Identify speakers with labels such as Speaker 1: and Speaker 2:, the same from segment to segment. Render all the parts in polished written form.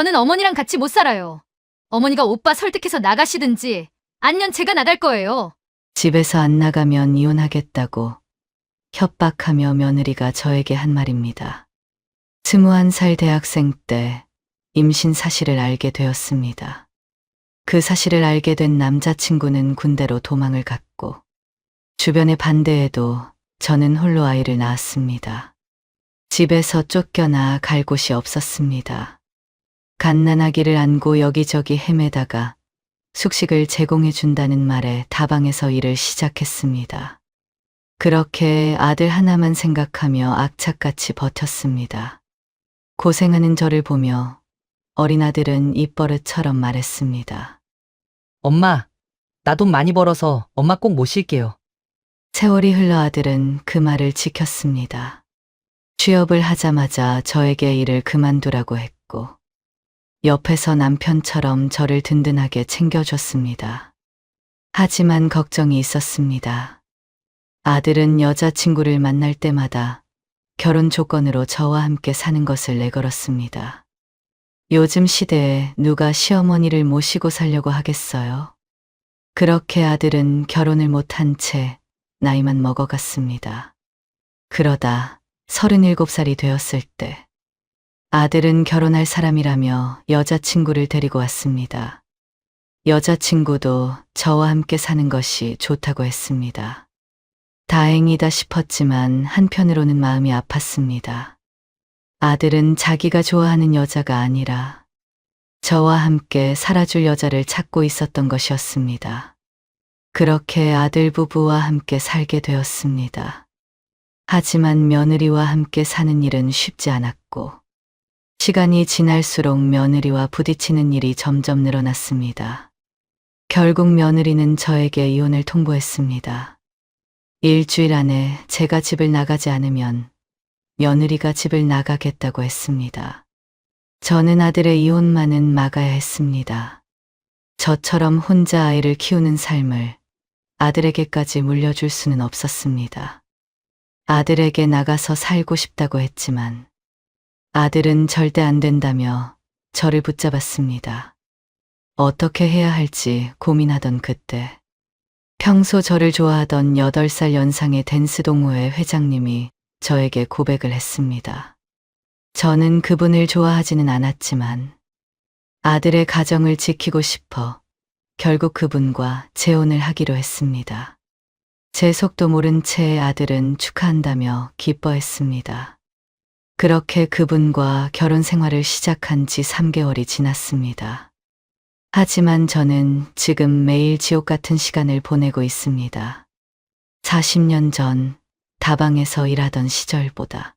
Speaker 1: 저는 어머니랑 같이 못 살아요. 어머니가 오빠 설득해서 나가시든지 아니면 제가 나갈 거예요.
Speaker 2: 집에서 안 나가면 이혼하겠다고 협박하며 며느리가 저에게 한 말입니다. 21살 대학생 때 임신 사실을 알게 되었습니다. 그 사실을 알게 된 남자친구는 군대로 도망을 갔고 주변의 반대에도 저는 홀로 아이를 낳았습니다. 집에서 쫓겨나 갈 곳이 없었습니다. 갓난아기를 안고 여기저기 헤매다가 숙식을 제공해 준다는 말에 다방에서 일을 시작했습니다. 그렇게 아들 하나만 생각하며 악착같이 버텼습니다. 고생하는 저를 보며 어린 아들은 입버릇처럼 말했습니다.
Speaker 3: 엄마, 나 돈 많이 벌어서 엄마 꼭 모실게요.
Speaker 2: 세월이 흘러 아들은 그 말을 지켰습니다. 취업을 하자마자 저에게 일을 그만두라고 했고 옆에서 남편처럼 저를 든든하게 챙겨줬습니다. 하지만 걱정이 있었습니다. 아들은 여자친구를 만날 때마다 결혼 조건으로 저와 함께 사는 것을 내걸었습니다. 요즘 시대에 누가 시어머니를 모시고 살려고 하겠어요? 그렇게 아들은 결혼을 못한 채 나이만 먹어갔습니다. 그러다 37살이 되었을 때 아들은 결혼할 사람이라며 여자친구를 데리고 왔습니다. 여자친구도 저와 함께 사는 것이 좋다고 했습니다. 다행이다 싶었지만 한편으로는 마음이 아팠습니다. 아들은 자기가 좋아하는 여자가 아니라 저와 함께 살아줄 여자를 찾고 있었던 것이었습니다. 그렇게 아들 부부와 함께 살게 되었습니다. 하지만 며느리와 함께 사는 일은 쉽지 않았고 시간이 지날수록 며느리와 부딪히는 일이 점점 늘어났습니다. 결국 며느리는 저에게 이혼을 통보했습니다. 일주일 안에 제가 집을 나가지 않으면 며느리가 집을 나가겠다고 했습니다. 저는 아들의 이혼만은 막아야 했습니다. 저처럼 혼자 아이를 키우는 삶을 아들에게까지 물려줄 수는 없었습니다. 아들에게 나가서 살고 싶다고 했지만 아들은 절대 안 된다며 저를 붙잡았습니다. 어떻게 해야 할지 고민하던 그때 평소 저를 좋아하던 8살 연상의 댄스 동호회 회장님이 저에게 고백을 했습니다. 저는 그분을 좋아하지는 않았지만 아들의 가정을 지키고 싶어 결국 그분과 재혼을 하기로 했습니다. 제 속도 모른 채 아들은 축하한다며 기뻐했습니다. 그렇게 그분과 결혼 생활을 시작한 지 3개월이 지났습니다. 하지만 저는 지금 매일 지옥 같은 시간을 보내고 있습니다. 40년 전 다방에서 일하던 시절보다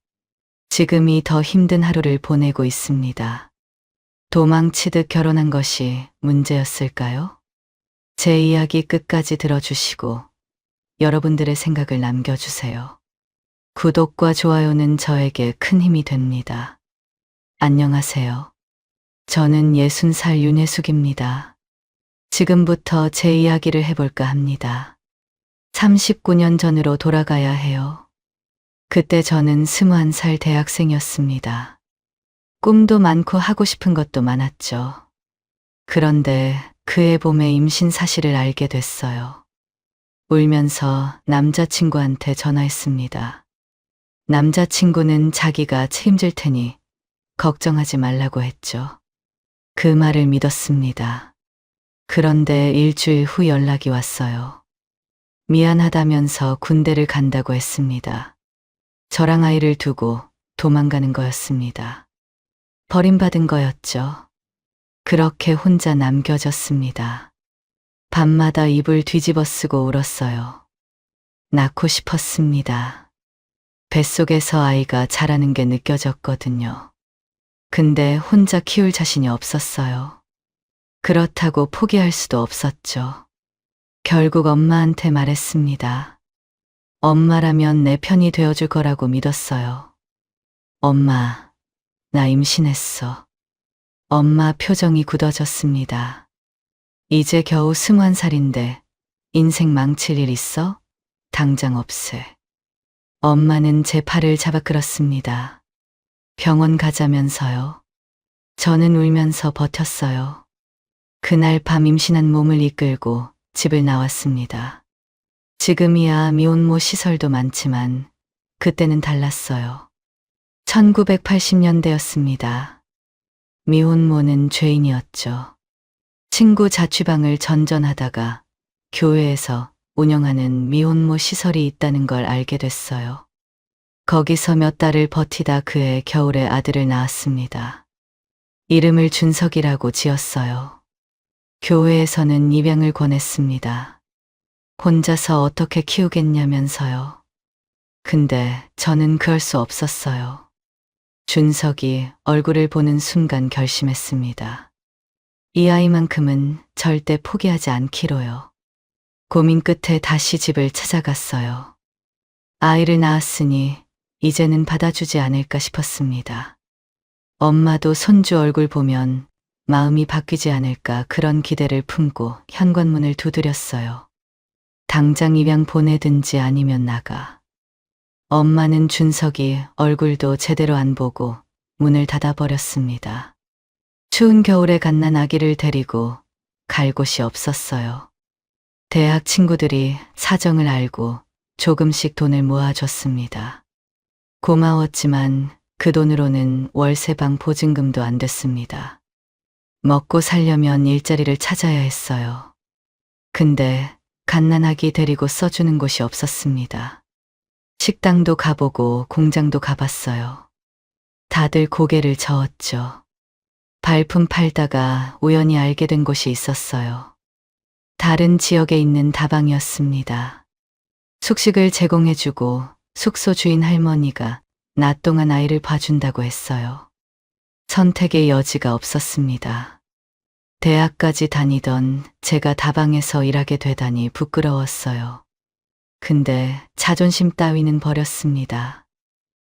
Speaker 2: 지금이 더 힘든 하루를 보내고 있습니다. 도망치듯 결혼한 것이 문제였을까요? 제 이야기 끝까지 들어주시고 여러분들의 생각을 남겨주세요. 구독과 좋아요는 저에게 큰 힘이 됩니다. 안녕하세요. 저는 60살 윤혜숙입니다. 지금부터 제 이야기를 해볼까 합니다. 39년 전으로 돌아가야 해요. 그때 저는 21살 대학생이었습니다. 꿈도 많고 하고 싶은 것도 많았죠. 그런데 그해 봄에 임신 사실을 알게 됐어요. 울면서 남자친구한테 전화했습니다. 남자친구는 자기가 책임질 테니 걱정하지 말라고 했죠. 그 말을 믿었습니다. 그런데 일주일 후 연락이 왔어요. 미안하다면서 군대를 간다고 했습니다. 저랑 아이를 두고 도망가는 거였습니다. 버림받은 거였죠. 그렇게 혼자 남겨졌습니다. 밤마다 이불 뒤집어 쓰고 울었어요. 낳고 싶었습니다. 뱃속에서 아이가 자라는 게 느껴졌거든요. 근데 혼자 키울 자신이 없었어요. 그렇다고 포기할 수도 없었죠. 결국 엄마한테 말했습니다. 엄마라면 내 편이 되어줄 거라고 믿었어요. 엄마, 나 임신했어. 엄마 표정이 굳어졌습니다. 이제 겨우 21살인데 인생 망칠 일 있어? 당장 없애. 엄마는 제 팔을 잡아 끌었습니다. 병원 가자면서요. 저는 울면서 버텼어요. 그날 밤 임신한 몸을 이끌고 집을 나왔습니다. 지금이야 미혼모 시설도 많지만 그때는 달랐어요. 1980년대였습니다. 미혼모는 죄인이었죠. 친구 자취방을 전전하다가 교회에서 운영하는 미혼모 시설이 있다는 걸 알게 됐어요. 거기서 몇 달을 버티다 그해 겨울에 아들을 낳았습니다. 이름을 준석이라고 지었어요. 교회에서는 입양을 권했습니다. 혼자서 어떻게 키우겠냐면서요. 근데 저는 그럴 수 없었어요. 준석이 얼굴을 보는 순간 결심했습니다. 이 아이만큼은 절대 포기하지 않기로요. 고민 끝에 다시 집을 찾아갔어요. 아이를 낳았으니 이제는 받아주지 않을까 싶었습니다. 엄마도 손주 얼굴 보면 마음이 바뀌지 않을까 그런 기대를 품고 현관문을 두드렸어요. 당장 입양 보내든지 아니면 나가. 엄마는 준석이 얼굴도 제대로 안 보고 문을 닫아버렸습니다. 추운 겨울에 갓난 아기를 데리고 갈 곳이 없었어요. 대학 친구들이 사정을 알고 조금씩 돈을 모아줬습니다. 고마웠지만 그 돈으로는 월세방 보증금도 안 됐습니다. 먹고 살려면 일자리를 찾아야 했어요. 근데 갓난아기 데리고 써주는 곳이 없었습니다. 식당도 가보고 공장도 가봤어요. 다들 고개를 저었죠. 발품 팔다가 우연히 알게 된 곳이 있었어요. 다른 지역에 있는 다방이었습니다. 숙식을 제공해주고 숙소 주인 할머니가 낮 동안 아이를 봐준다고 했어요. 선택의 여지가 없었습니다. 대학까지 다니던 제가 다방에서 일하게 되다니 부끄러웠어요. 근데 자존심 따위는 버렸습니다.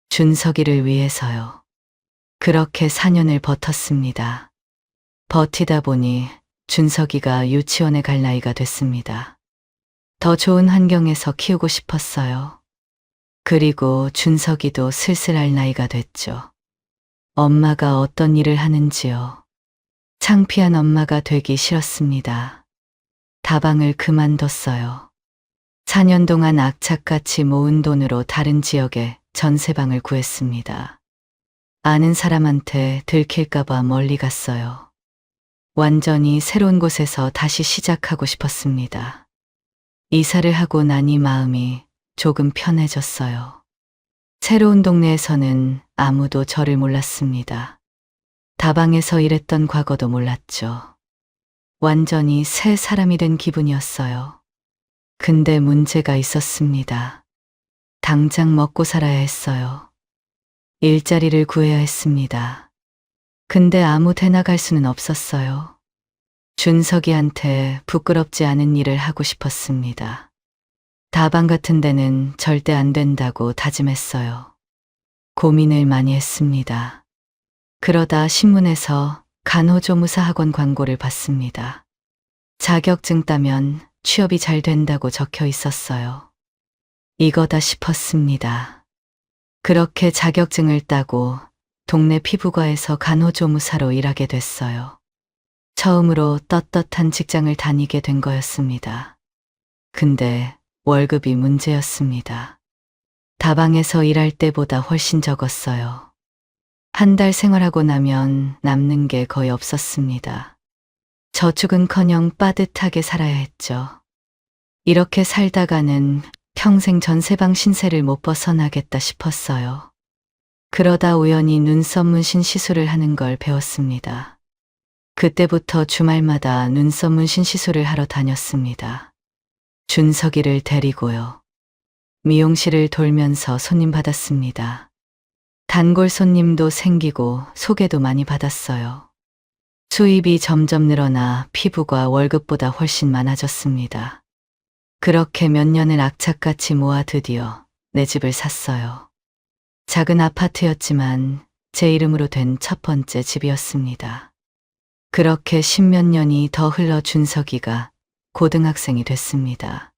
Speaker 2: 준석이를 위해서요. 그렇게 4년을 버텼습니다. 버티다 보니 준석이가 유치원에 갈 나이가 됐습니다. 더 좋은 환경에서 키우고 싶었어요. 그리고 준석이도 슬슬 알 나이가 됐죠. 엄마가 어떤 일을 하는지요. 창피한 엄마가 되기 싫었습니다. 다방을 그만뒀어요. 4년 동안 악착같이 모은 돈으로 다른 지역에 전세방을 구했습니다. 아는 사람한테 들킬까봐 멀리 갔어요. 완전히 새로운 곳에서 다시 시작하고 싶었습니다. 이사를 하고 나니 마음이 조금 편해졌어요. 새로운 동네에서는 아무도 저를 몰랐습니다. 다방에서 일했던 과거도 몰랐죠. 완전히 새 사람이 된 기분이었어요. 근데 문제가 있었습니다. 당장 먹고 살아야 했어요. 일자리를 구해야 했습니다. 근데 아무 데나 갈 수는 없었어요. 준석이한테 부끄럽지 않은 일을 하고 싶었습니다. 다방 같은 데는 절대 안 된다고 다짐했어요. 고민을 많이 했습니다. 그러다 신문에서 간호조무사 학원 광고를 봤습니다. 자격증 따면 취업이 잘 된다고 적혀 있었어요. 이거다 싶었습니다. 그렇게 자격증을 따고 동네 피부과에서 간호조무사로 일하게 됐어요. 처음으로 떳떳한 직장을 다니게 된 거였습니다. 근데 월급이 문제였습니다. 다방에서 일할 때보다 훨씬 적었어요. 한 달 생활하고 나면 남는 게 거의 없었습니다. 저축은커녕 빠듯하게 살아야 했죠. 이렇게 살다가는 평생 전세방 신세를 못 벗어나겠다 싶었어요. 그러다 우연히 눈썹 문신 시술을 하는 걸 배웠습니다. 그때부터 주말마다 눈썹 문신 시술을 하러 다녔습니다. 준석이를 데리고요. 미용실을 돌면서 손님 받았습니다. 단골 손님도 생기고 소개도 많이 받았어요. 수입이 점점 늘어나 피부가 월급보다 훨씬 많아졌습니다. 그렇게 몇 년을 악착같이 모아 드디어 내 집을 샀어요. 작은 아파트였지만 제 이름으로 된 첫 번째 집이었습니다. 그렇게 10몇 년이 더 흘러 준석이가 고등학생이 됐습니다.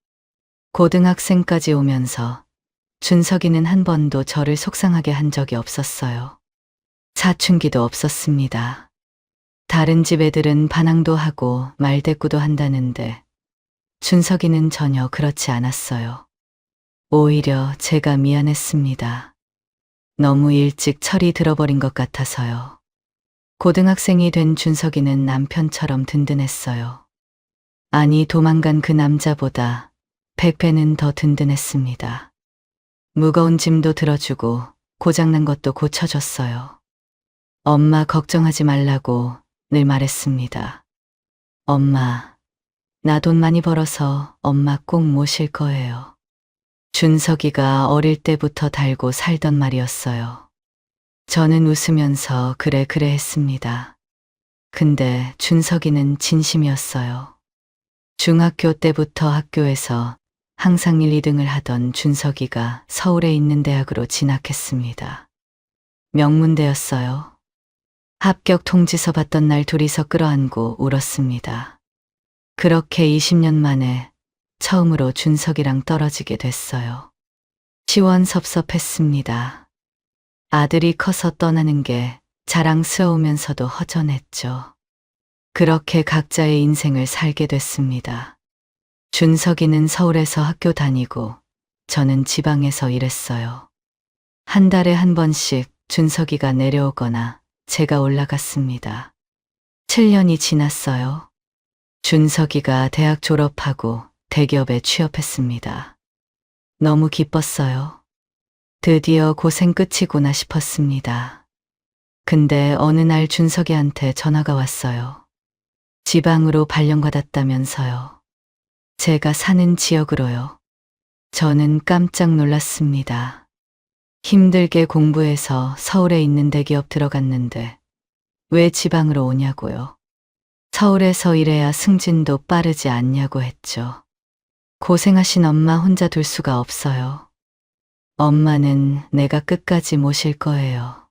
Speaker 2: 고등학생까지 오면서 준석이는 한 번도 저를 속상하게 한 적이 없었어요. 사춘기도 없었습니다. 다른 집 애들은 반항도 하고 말대꾸도 한다는데 준석이는 전혀 그렇지 않았어요. 오히려 제가 미안했습니다. 너무 일찍 철이 들어버린 것 같아서요. 고등학생이 된 준석이는 남편처럼 든든했어요. 아니, 도망간 그 남자보다 100배는 더 든든했습니다. 무거운 짐도 들어주고 고장난 것도 고쳐줬어요. 엄마 걱정하지 말라고 늘 말했습니다. 엄마, 나 돈 많이 벌어서 엄마 꼭 모실 거예요. 준석이가 어릴 때부터 달고 살던 말이었어요. 저는 웃으면서 그래 했습니다. 근데 준석이는 진심이었어요. 중학교 때부터 학교에서 항상 1, 2등을 하던 준석이가 서울에 있는 대학으로 진학했습니다. 명문대였어요. 합격 통지서 받던 날 둘이서 끌어안고 울었습니다. 그렇게 20년 만에 처음으로 준석이랑 떨어지게 됐어요. 시원섭섭했습니다. 아들이 커서 떠나는 게 자랑스러우면서도 허전했죠. 그렇게 각자의 인생을 살게 됐습니다. 준석이는 서울에서 학교 다니고 저는 지방에서 일했어요. 한 달에 한 번씩 준석이가 내려오거나 제가 올라갔습니다. 7년이 지났어요. 준석이가 대학 졸업하고 대기업에 취업했습니다. 너무 기뻤어요. 드디어 고생 끝이구나 싶었습니다. 근데 어느 날 준석이한테 전화가 왔어요. 지방으로 발령받았다면서요. 제가 사는 지역으로요. 저는 깜짝 놀랐습니다. 힘들게 공부해서 서울에 있는 대기업 들어갔는데 왜 지방으로 오냐고요. 서울에서 일해야 승진도 빠르지 않냐고 했죠. 고생하신 엄마 혼자 둘 수가 없어요. 엄마는 내가 끝까지 모실 거예요.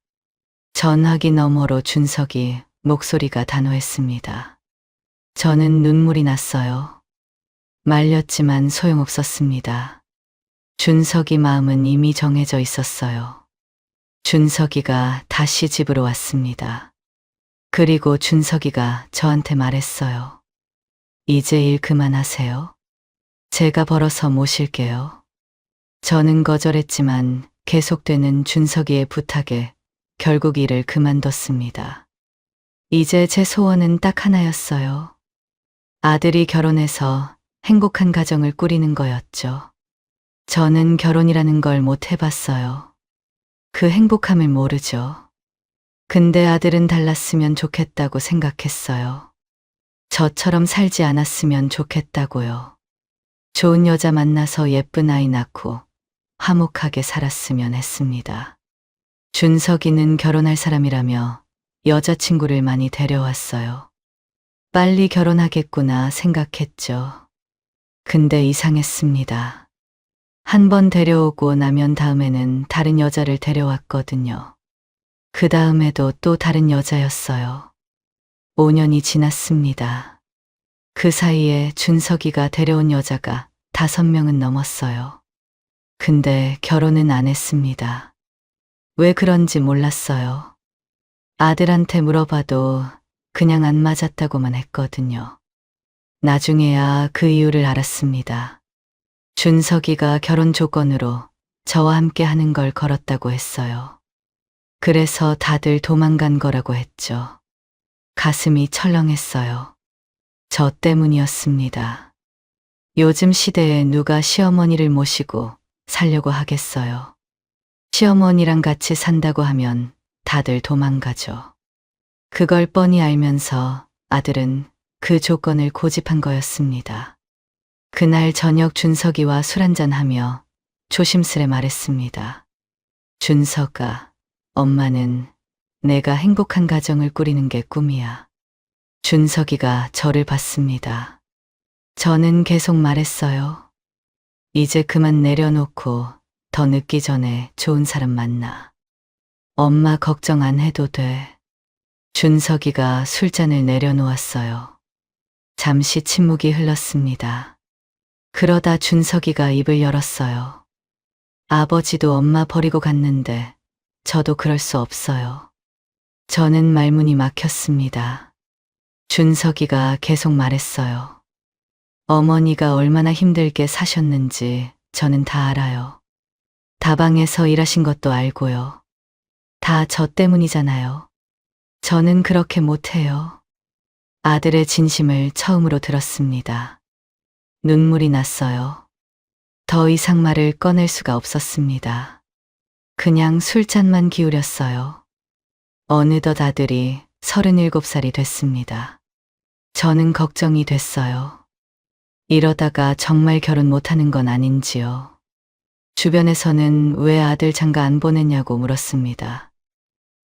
Speaker 2: 전화기 너머로 준석이 목소리가 단호했습니다. 저는 눈물이 났어요. 말렸지만 소용없었습니다. 준석이 마음은 이미 정해져 있었어요. 준석이가 다시 집으로 왔습니다. 그리고 준석이가 저한테 말했어요. 이제 일 그만하세요. 제가 벌어서 모실게요. 저는 거절했지만 계속되는 준석이의 부탁에 결국 일을 그만뒀습니다. 이제 제 소원은 딱 하나였어요. 아들이 결혼해서 행복한 가정을 꾸리는 거였죠. 저는 결혼이라는 걸 못 해봤어요. 그 행복함을 모르죠. 근데 아들은 달랐으면 좋겠다고 생각했어요. 저처럼 살지 않았으면 좋겠다고요. 좋은 여자 만나서 예쁜 아이 낳고 화목하게 살았으면 했습니다. 준석이는 결혼할 사람이라며 여자친구를 많이 데려왔어요. 빨리 결혼하겠구나 생각했죠. 근데 이상했습니다. 한 번 데려오고 나면 다음에는 다른 여자를 데려왔거든요. 그 다음에도 또 다른 여자였어요. 5년이 지났습니다. 그 사이에 준석이가 데려온 여자가 5명은 넘었어요. 근데 결혼은 안 했습니다. 왜 그런지 몰랐어요. 아들한테 물어봐도 그냥 안 맞았다고만 했거든요. 나중에야 그 이유를 알았습니다. 준석이가 결혼 조건으로 저와 함께 하는 걸 걸었다고 했어요. 그래서 다들 도망간 거라고 했죠. 가슴이 철렁했어요. 저 때문이었습니다. 요즘 시대에 누가 시어머니를 모시고 살려고 하겠어요. 시어머니랑 같이 산다고 하면 다들 도망가죠. 그걸 뻔히 알면서 아들은 그 조건을 고집한 거였습니다. 그날 저녁 준석이와 술 한잔하며 조심스레 말했습니다. 준석아, 엄마는 내가 행복한 가정을 꾸리는 게 꿈이야. 준석이가 저를 봤습니다. 저는 계속 말했어요. 이제 그만 내려놓고 더 늦기 전에 좋은 사람 만나. 엄마 걱정 안 해도 돼. 준석이가 술잔을 내려놓았어요. 잠시 침묵이 흘렀습니다. 그러다 준석이가 입을 열었어요. 아버지도 엄마 버리고 갔는데 저도 그럴 수 없어요. 저는 말문이 막혔습니다. 준석이가 계속 말했어요. 어머니가 얼마나 힘들게 사셨는지 저는 다 알아요. 다방에서 일하신 것도 알고요. 다 저 때문이잖아요. 저는 그렇게 못해요. 아들의 진심을 처음으로 들었습니다. 눈물이 났어요. 더 이상 말을 꺼낼 수가 없었습니다. 그냥 술잔만 기울였어요. 어느덧 아들이 37살이 됐습니다. 저는 걱정이 됐어요. 이러다가 정말 결혼 못하는 건 아닌지요. 주변에서는 왜 아들 장가 안 보냈냐고 물었습니다.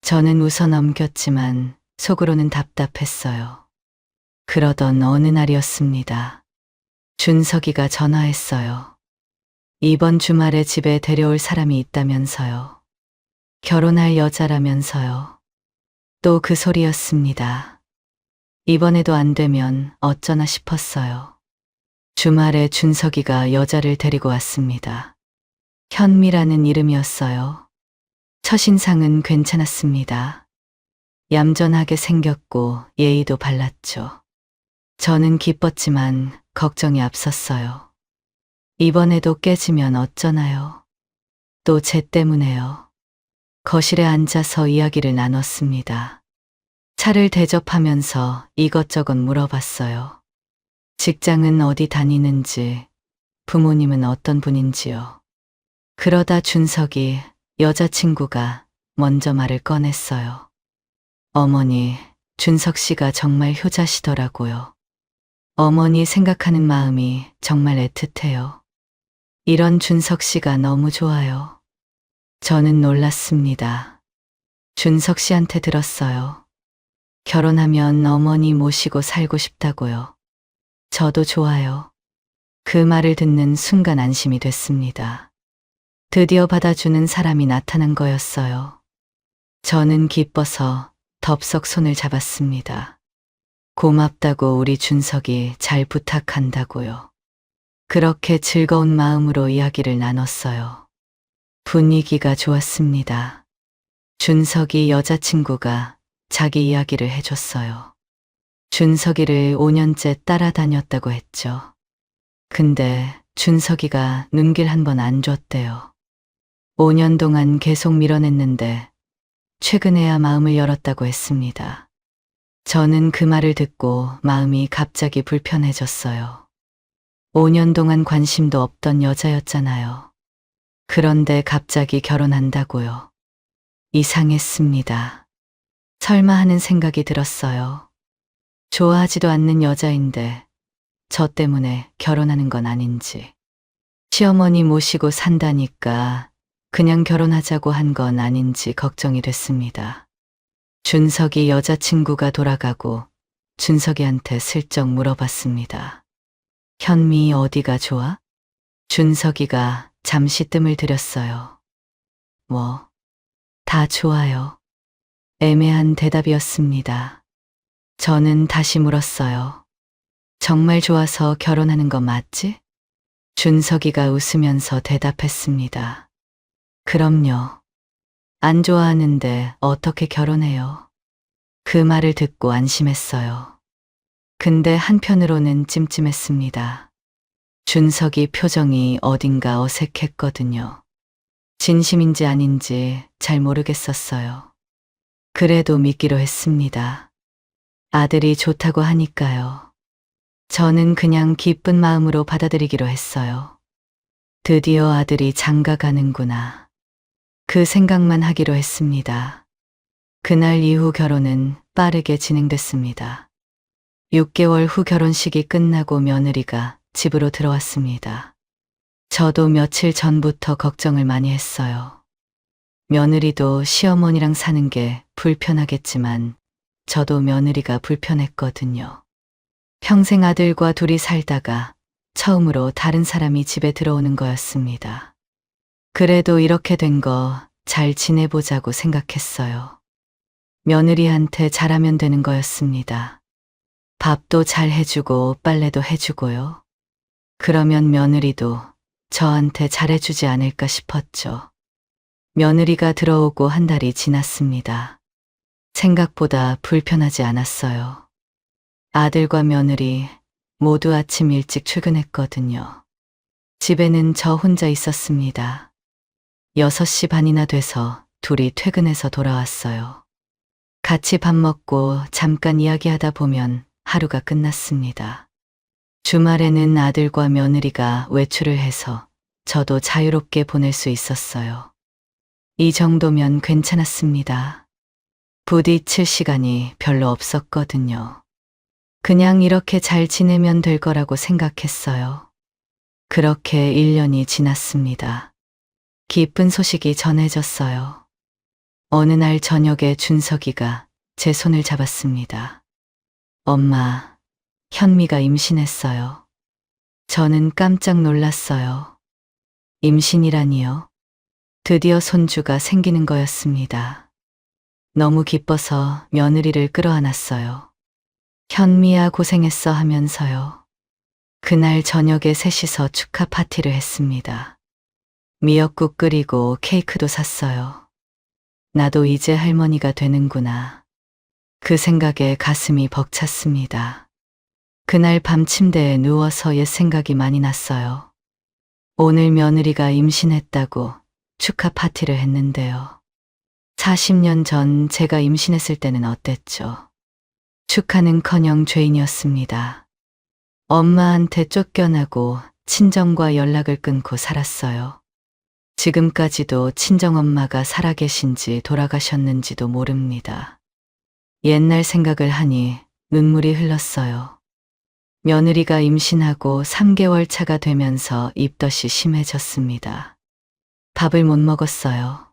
Speaker 2: 저는 웃어 넘겼지만 속으로는 답답했어요. 그러던 어느 날이었습니다. 준석이가 전화했어요. 이번 주말에 집에 데려올 사람이 있다면서요. 결혼할 여자라면서요. 또 그 소리였습니다. 이번에도 안 되면 어쩌나 싶었어요. 주말에 준석이가 여자를 데리고 왔습니다. 현미라는 이름이었어요. 첫인상은 괜찮았습니다. 얌전하게 생겼고 예의도 발랐죠. 저는 기뻤지만 걱정이 앞섰어요. 이번에도 깨지면 어쩌나요? 또 쟤 때문에요. 거실에 앉아서 이야기를 나눴습니다. 차를 대접하면서 이것저것 물어봤어요. 직장은 어디 다니는지, 부모님은 어떤 분인지요. 그러다 준석이 여자친구가 먼저 말을 꺼냈어요. 어머니, 준석 씨가 정말 효자시더라고요. 어머니 생각하는 마음이 정말 애틋해요. 이런 준석 씨가 너무 좋아요. 저는 놀랐습니다. 준석 씨한테 들었어요. 결혼하면 어머니 모시고 살고 싶다고요. 저도 좋아요. 그 말을 듣는 순간 안심이 됐습니다. 드디어 받아주는 사람이 나타난 거였어요. 저는 기뻐서 덥석 손을 잡았습니다. 고맙다고 우리 준석이 잘 부탁한다고요. 그렇게 즐거운 마음으로 이야기를 나눴어요. 분위기가 좋았습니다. 준석이 여자친구가 자기 이야기를 해줬어요. 준석이를 5년째 따라다녔다고 했죠. 근데 준석이가 눈길 한 번 안 줬대요. 5년 동안 계속 밀어냈는데 최근에야 마음을 열었다고 했습니다. 저는 그 말을 듣고 마음이 갑자기 불편해졌어요. 5년 동안 관심도 없던 여자였잖아요. 그런데 갑자기 결혼한다고요. 이상했습니다. 설마 하는 생각이 들었어요. 좋아하지도 않는 여자인데 저 때문에 결혼하는 건 아닌지. 시어머니 모시고 산다니까 그냥 결혼하자고 한 건 아닌지 걱정이 됐습니다. 준석이 여자친구가 돌아가고 준석이한테 슬쩍 물어봤습니다. 현미 어디가 좋아? 준석이가 잠시 뜸을 들였어요. 뭐, 다 좋아요. 애매한 대답이었습니다. 저는 다시 물었어요. 정말 좋아서 결혼하는 거 맞지? 준석이가 웃으면서 대답했습니다. 그럼요. 안 좋아하는데 어떻게 결혼해요? 그 말을 듣고 안심했어요. 근데 한편으로는 찜찜했습니다. 준석이 표정이 어딘가 어색했거든요. 진심인지 아닌지 잘 모르겠었어요. 그래도 믿기로 했습니다. 아들이 좋다고 하니까요. 저는 그냥 기쁜 마음으로 받아들이기로 했어요. 드디어 아들이 장가 가는구나. 그 생각만 하기로 했습니다. 그날 이후 결혼은 빠르게 진행됐습니다. 6개월 후 결혼식이 끝나고 며느리가 집으로 들어왔습니다. 저도 며칠 전부터 걱정을 많이 했어요. 며느리도 시어머니랑 사는 게 불편하겠지만 저도 며느리가 불편했거든요. 평생 아들과 둘이 살다가 처음으로 다른 사람이 집에 들어오는 거였습니다. 그래도 이렇게 된 거 잘 지내보자고 생각했어요. 며느리한테 잘하면 되는 거였습니다. 밥도 잘 해주고 빨래도 해주고요. 그러면 며느리도 저한테 잘해주지 않을까 싶었죠. 며느리가 들어오고 한 달이 지났습니다. 생각보다 불편하지 않았어요. 아들과 며느리 모두 아침 일찍 출근했거든요. 집에는 저 혼자 있었습니다. 6시 반이나 돼서 둘이 퇴근해서 돌아왔어요. 같이 밥 먹고 잠깐 이야기하다 보면 하루가 끝났습니다. 주말에는 아들과 며느리가 외출을 해서 저도 자유롭게 보낼 수 있었어요. 이 정도면 괜찮았습니다. 부딪힐 시간이 별로 없었거든요. 그냥 이렇게 잘 지내면 될 거라고 생각했어요. 그렇게 1년이 지났습니다. 기쁜 소식이 전해졌어요. 어느 날 저녁에 준석이가 제 손을 잡았습니다. 엄마, 현미가 임신했어요. 저는 깜짝 놀랐어요. 임신이라니요? 드디어 손주가 생기는 거였습니다. 너무 기뻐서 며느리를 끌어안았어요. 현미야 고생했어 하면서요. 그날 저녁에 셋이서 축하 파티를 했습니다. 미역국 끓이고 케이크도 샀어요. 나도 이제 할머니가 되는구나. 그 생각에 가슴이 벅찼습니다. 그날 밤 침대에 누워서 옛 생각이 많이 났어요. 오늘 며느리가 임신했다고 축하 파티를 했는데요. 40년 전 제가 임신했을 때는 어땠죠? 축하는커녕 죄인이었습니다. 엄마한테 쫓겨나고 친정과 연락을 끊고 살았어요. 지금까지도 친정엄마가 살아계신지 돌아가셨는지도 모릅니다. 옛날 생각을 하니 눈물이 흘렀어요. 며느리가 임신하고 3개월 차가 되면서 입덧이 심해졌습니다. 밥을 못 먹었어요.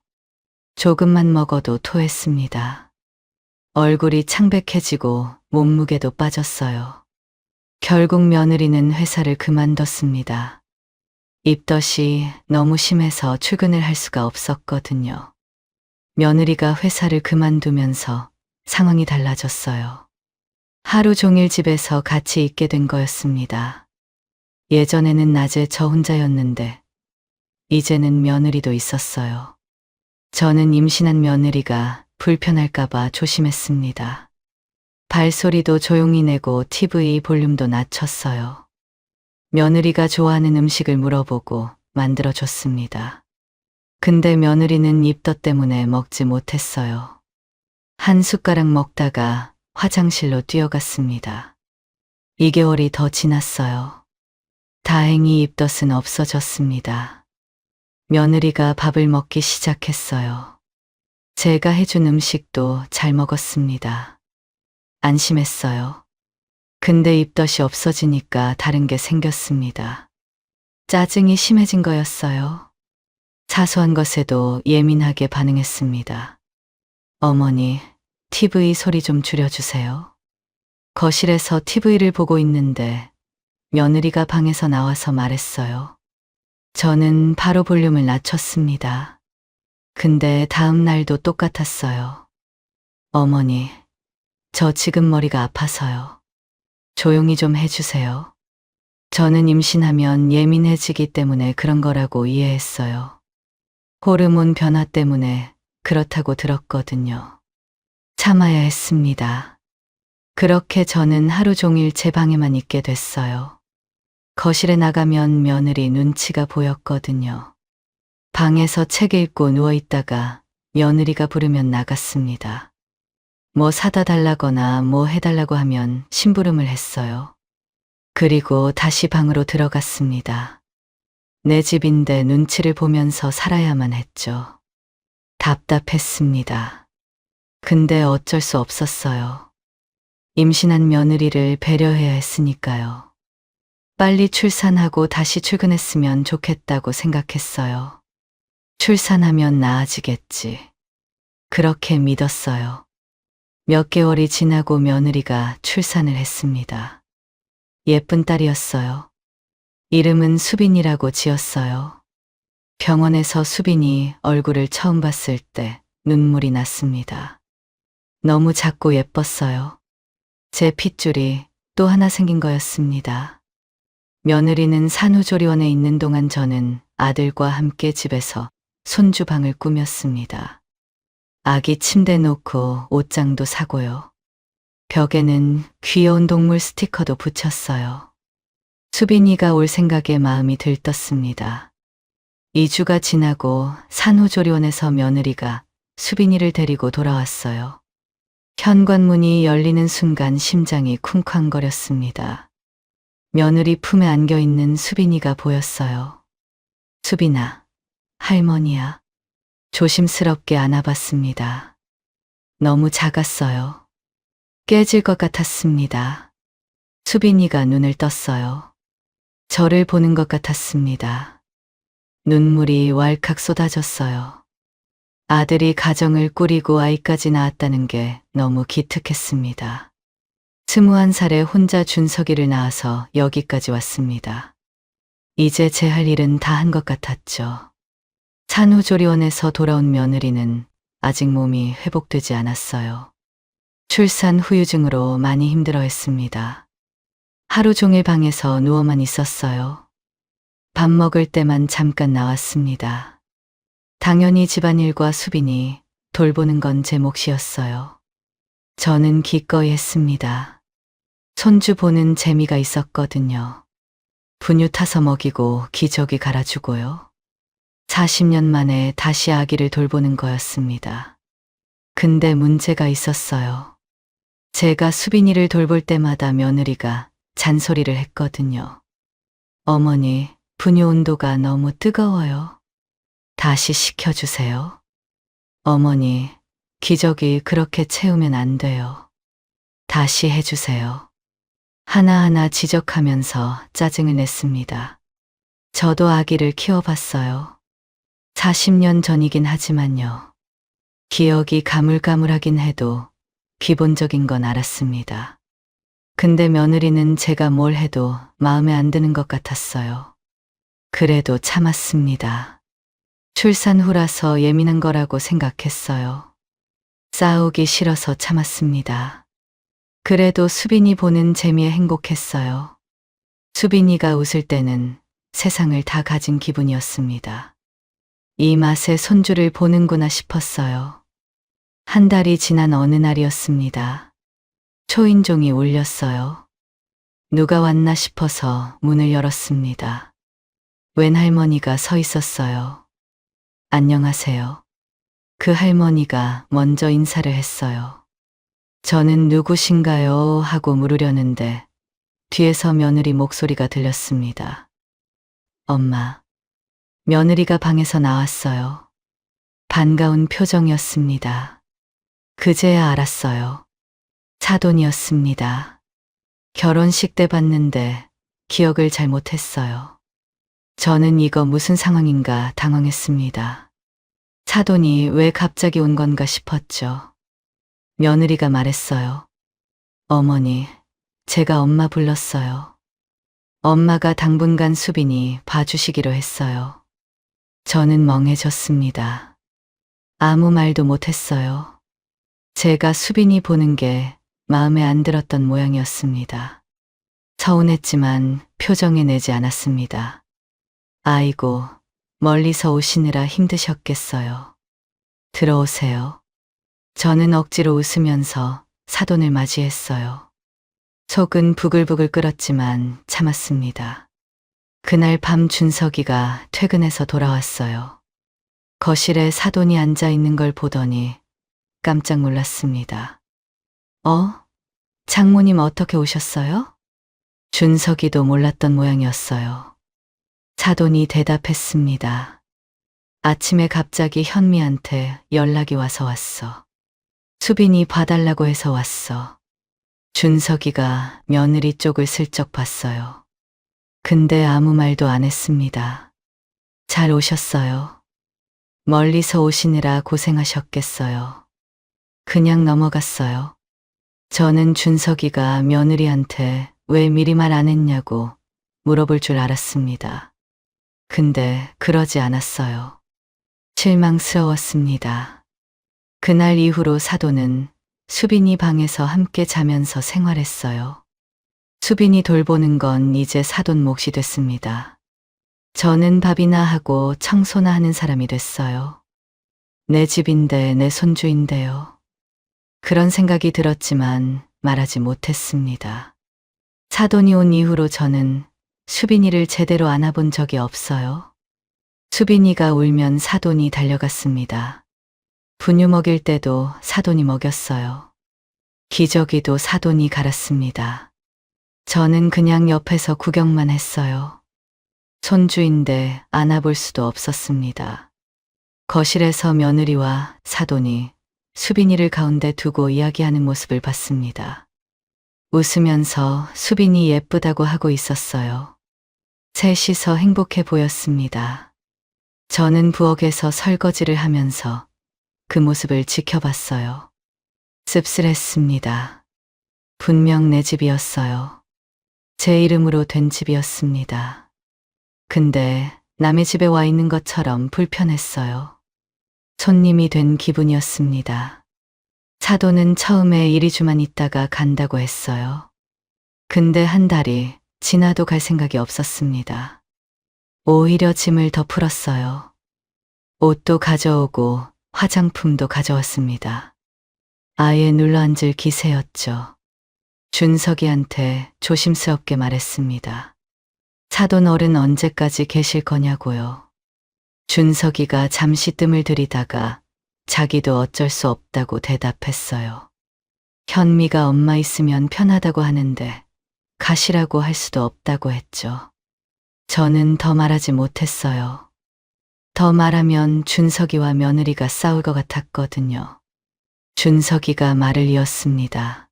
Speaker 2: 조금만 먹어도 토했습니다. 얼굴이 창백해지고 몸무게도 빠졌어요. 결국 며느리는 회사를 그만뒀습니다. 입덧이 너무 심해서 출근을 할 수가 없었거든요. 며느리가 회사를 그만두면서 상황이 달라졌어요. 하루 종일 집에서 같이 있게 된 거였습니다. 예전에는 낮에 저 혼자였는데 이제는 며느리도 있었어요. 저는 임신한 며느리가 불편할까봐 조심했습니다. 발소리도 조용히 내고 TV 볼륨도 낮췄어요. 며느리가 좋아하는 음식을 물어보고 만들어줬습니다. 근데 며느리는 입덧 때문에 먹지 못했어요. 한 숟가락 먹다가 화장실로 뛰어갔습니다. 2개월이 더 지났어요. 다행히 입덧은 없어졌습니다. 며느리가 밥을 먹기 시작했어요. 제가 해준 음식도 잘 먹었습니다. 안심했어요. 근데 입덧이 없어지니까 다른 게 생겼습니다. 짜증이 심해진 거였어요. 사소한 것에도 예민하게 반응했습니다. 어머니, TV 소리 좀 줄여주세요. 거실에서 TV를 보고 있는데 며느리가 방에서 나와서 말했어요. 저는 바로 볼륨을 낮췄습니다. 근데 다음 날도 똑같았어요. 어머니, 저 지금 머리가 아파서요. 조용히 좀 해주세요. 저는 임신하면 예민해지기 때문에 그런 거라고 이해했어요. 호르몬 변화 때문에 그렇다고 들었거든요. 참아야 했습니다. 그렇게 저는 하루 종일 제 방에만 있게 됐어요. 거실에 나가면 며느리 눈치가 보였거든요. 방에서 책 읽고 누워있다가 며느리가 부르면 나갔습니다. 뭐 사다 달라거나 뭐 해달라고 하면 심부름을 했어요. 그리고 다시 방으로 들어갔습니다. 내 집인데 눈치를 보면서 살아야만 했죠. 답답했습니다. 근데 어쩔 수 없었어요. 임신한 며느리를 배려해야 했으니까요. 빨리 출산하고 다시 출근했으면 좋겠다고 생각했어요. 출산하면 나아지겠지. 그렇게 믿었어요. 몇 개월이 지나고 며느리가 출산을 했습니다. 예쁜 딸이었어요. 이름은 수빈이라고 지었어요. 병원에서 수빈이 얼굴을 처음 봤을 때 눈물이 났습니다. 너무 작고 예뻤어요. 제 핏줄이 또 하나 생긴 거였습니다. 며느리는 산후조리원에 있는 동안 저는 아들과 함께 집에서 손주방을 꾸몄습니다. 아기 침대 놓고 옷장도 사고요. 벽에는 귀여운 동물 스티커도 붙였어요. 수빈이가 올 생각에 마음이 들떴습니다. 2주가 지나고 산후조리원에서 며느리가 수빈이를 데리고 돌아왔어요. 현관문이 열리는 순간 심장이 쿵쾅거렸습니다. 며느리 품에 안겨 있는 수빈이가 보였어요. 수빈아, 할머니야. 조심스럽게 안아봤습니다. 너무 작았어요. 깨질 것 같았습니다. 수빈이가 눈을 떴어요. 저를 보는 것 같았습니다. 눈물이 왈칵 쏟아졌어요. 아들이 가정을 꾸리고 아이까지 낳았다는 게 너무 기특했습니다. 21살에 혼자 준석이를 낳아서 여기까지 왔습니다. 이제 제 할 일은 다 한 것 같았죠. 산후조리원에서 돌아온 며느리는 아직 몸이 회복되지 않았어요. 출산 후유증으로 많이 힘들어했습니다. 하루 종일 방에서 누워만 있었어요. 밥 먹을 때만 잠깐 나왔습니다. 당연히 집안일과 수빈이 돌보는 건 제 몫이었어요. 저는 기꺼이 했습니다. 손주 보는 재미가 있었거든요. 분유 타서 먹이고 기저귀 갈아주고요. 40년 만에 다시 아기를 돌보는 거였습니다. 근데 문제가 있었어요. 제가 수빈이를 돌볼 때마다 며느리가 잔소리를 했거든요. 어머니, 분유 온도가 너무 뜨거워요. 다시 식혀주세요. 어머니, 기저귀 그렇게 채우면 안 돼요. 다시 해주세요. 하나하나 지적하면서 짜증을 냈습니다. 저도 아기를 키워봤어요. 40년 전이긴 하지만요. 기억이 가물가물하긴 해도 기본적인 건 알았습니다. 근데 며느리는 제가 뭘 해도 마음에 안 드는 것 같았어요. 그래도 참았습니다. 출산 후라서 예민한 거라고 생각했어요. 싸우기 싫어서 참았습니다. 그래도 수빈이 보는 재미에 행복했어요. 수빈이가 웃을 때는 세상을 다 가진 기분이었습니다. 이 맛에 손주를 보는구나 싶었어요. 한 달이 지난 어느 날이었습니다. 초인종이 울렸어요. 누가 왔나 싶어서 문을 열었습니다. 웬 할머니가 서 있었어요. 안녕하세요. 그 할머니가 먼저 인사를 했어요. 저는 누구신가요? 하고 물으려는데 뒤에서 며느리 목소리가 들렸습니다. 엄마. 며느리가 방에서 나왔어요. 반가운 표정이었습니다. 그제야 알았어요. 사돈이었습니다. 결혼식 때 봤는데 기억을 잘 못했어요. 저는 이거 무슨 상황인가 당황했습니다. 사돈이 왜 갑자기 온 건가 싶었죠. 며느리가 말했어요. 어머니, 제가 엄마 불렀어요. 엄마가 당분간 수빈이 봐주시기로 했어요. 저는 멍해졌습니다. 아무 말도 못했어요. 제가 수빈이 보는 게 마음에 안 들었던 모양이었습니다. 서운했지만 표정에 내지 않았습니다. 아이고, 멀리서 오시느라 힘드셨겠어요. 들어오세요. 저는 억지로 웃으면서 사돈을 맞이했어요. 속은 부글부글 끓었지만 참았습니다. 그날 밤 준석이가 퇴근해서 돌아왔어요. 거실에 사돈이 앉아 있는 걸 보더니 깜짝 놀랐습니다. 장모님 어떻게 오셨어요? 준석이도 몰랐던 모양이었어요. 사돈이 대답했습니다. 아침에 갑자기 현미한테 연락이 와서 왔어. 수빈이 봐달라고 해서 왔어. 준석이가 며느리 쪽을 슬쩍 봤어요. 근데 아무 말도 안 했습니다. 잘 오셨어요. 멀리서 오시느라 고생하셨겠어요. 그냥 넘어갔어요. 저는 준석이가 며느리한테 왜 미리 말 안 했냐고 물어볼 줄 알았습니다. 근데 그러지 않았어요. 실망스러웠습니다. 그날 이후로 사돈은 수빈이 방에서 함께 자면서 생활했어요. 수빈이 돌보는 건 이제 사돈 몫이 됐습니다. 저는 밥이나 하고 청소나 하는 사람이 됐어요. 내 집인데 내 손주인데요. 그런 생각이 들었지만 말하지 못했습니다. 사돈이 온 이후로 저는 수빈이를 제대로 안아본 적이 없어요. 수빈이가 울면 사돈이 달려갔습니다. 분유 먹일 때도 사돈이 먹였어요. 기저귀도 사돈이 갈았습니다. 저는 그냥 옆에서 구경만 했어요. 손주인데 안아볼 수도 없었습니다. 거실에서 며느리와 사돈이 수빈이를 가운데 두고 이야기하는 모습을 봤습니다. 웃으면서 수빈이 예쁘다고 하고 있었어요. 셋이서 행복해 보였습니다. 저는 부엌에서 설거지를 하면서 그 모습을 지켜봤어요. 씁쓸했습니다. 분명 내 집이었어요. 제 이름으로 된 집이었습니다. 근데 남의 집에 와 있는 것처럼 불편했어요. 손님이 된 기분이었습니다. 사돈은 처음에 이리주만 있다가 간다고 했어요. 근데 한 달이 지나도 갈 생각이 없었습니다. 오히려 짐을 더 풀었어요. 옷도 가져오고 화장품도 가져왔습니다. 아예 눌러앉을 기세였죠. 준석이한테 조심스럽게 말했습니다. 사돈 어른 언제까지 계실 거냐고요. 준석이가 잠시 뜸을 들이다가 자기도 어쩔 수 없다고 대답했어요. 현미가 엄마 있으면 편하다고 하는데 가시라고 할 수도 없다고 했죠. 저는 더 말하지 못했어요. 더 말하면 준석이와 며느리가 싸울 것 같았거든요. 준석이가 말을 이었습니다.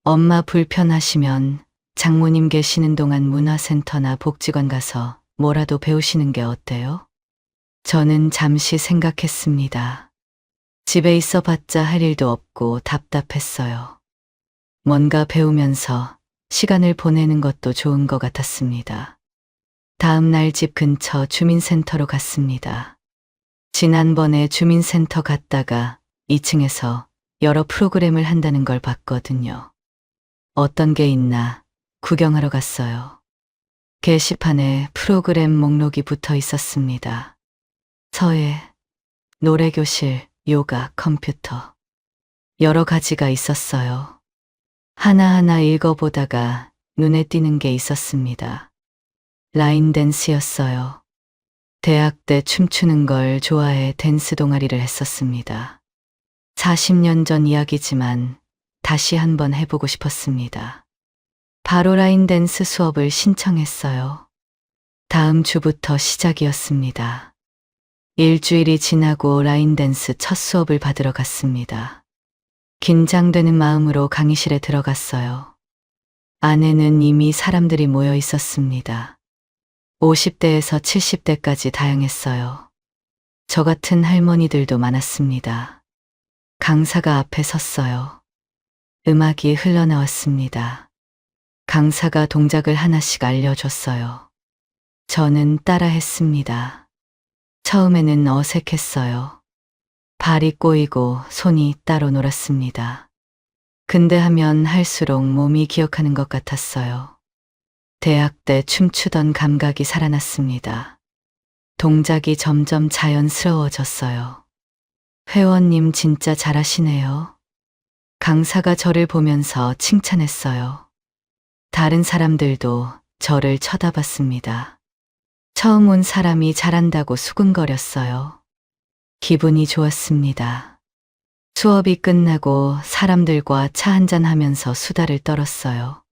Speaker 2: 엄마 불편하시면 장모님 계시는 동안 문화센터나 복지관 가서 뭐라도 배우시는 게 어때요? 저는 잠시 생각했습니다. 집에 있어 봤자 할 일도 없고 답답했어요. 뭔가 배우면서 시간을 보내는 것도 좋은 것 같았습니다. 다음 날 집 근처 주민센터로 갔습니다. 지난번에 주민센터 갔다가 2층에서 여러 프로그램을 한다는 걸 봤거든요. 어떤 게 있나 구경하러 갔어요. 게시판에 프로그램 목록이 붙어 있었습니다. 서예, 노래교실, 요가, 컴퓨터. 여러 가지가 있었어요. 하나하나 읽어보다가 눈에 띄는 게 있었습니다. 라인 댄스였어요. 대학 때 춤추는 걸 좋아해 댄스 동아리를 했었습니다. 40년 전 이야기지만 다시 한번 해보고 싶었습니다. 바로 라인 댄스 수업을 신청했어요. 다음 주부터 시작이었습니다. 일주일이 지나고 라인 댄스 첫 수업을 받으러 갔습니다. 긴장되는 마음으로 강의실에 들어갔어요. 안에는 이미 사람들이 모여 있었습니다. 50대에서 70대까지 다양했어요. 저 같은 할머니들도 많았습니다. 강사가 앞에 섰어요. 음악이 흘러나왔습니다. 강사가 동작을 하나씩 알려줬어요. 저는 따라했습니다. 처음에는 어색했어요. 발이 꼬이고 손이 따로 놀았습니다. 근데 하면 할수록 몸이 기억하는 것 같았어요. 대학 때 춤추던 감각이 살아났습니다. 동작이 점점 자연스러워졌어요. 회원님 진짜 잘하시네요. 강사가 저를 보면서 칭찬했어요. 다른 사람들도 저를 쳐다봤습니다. 처음 온 사람이 잘한다고 수근거렸어요. 기분이 좋았습니다. 수업이 끝나고 사람들과 차 한잔 하면서 수다를 떨었어요.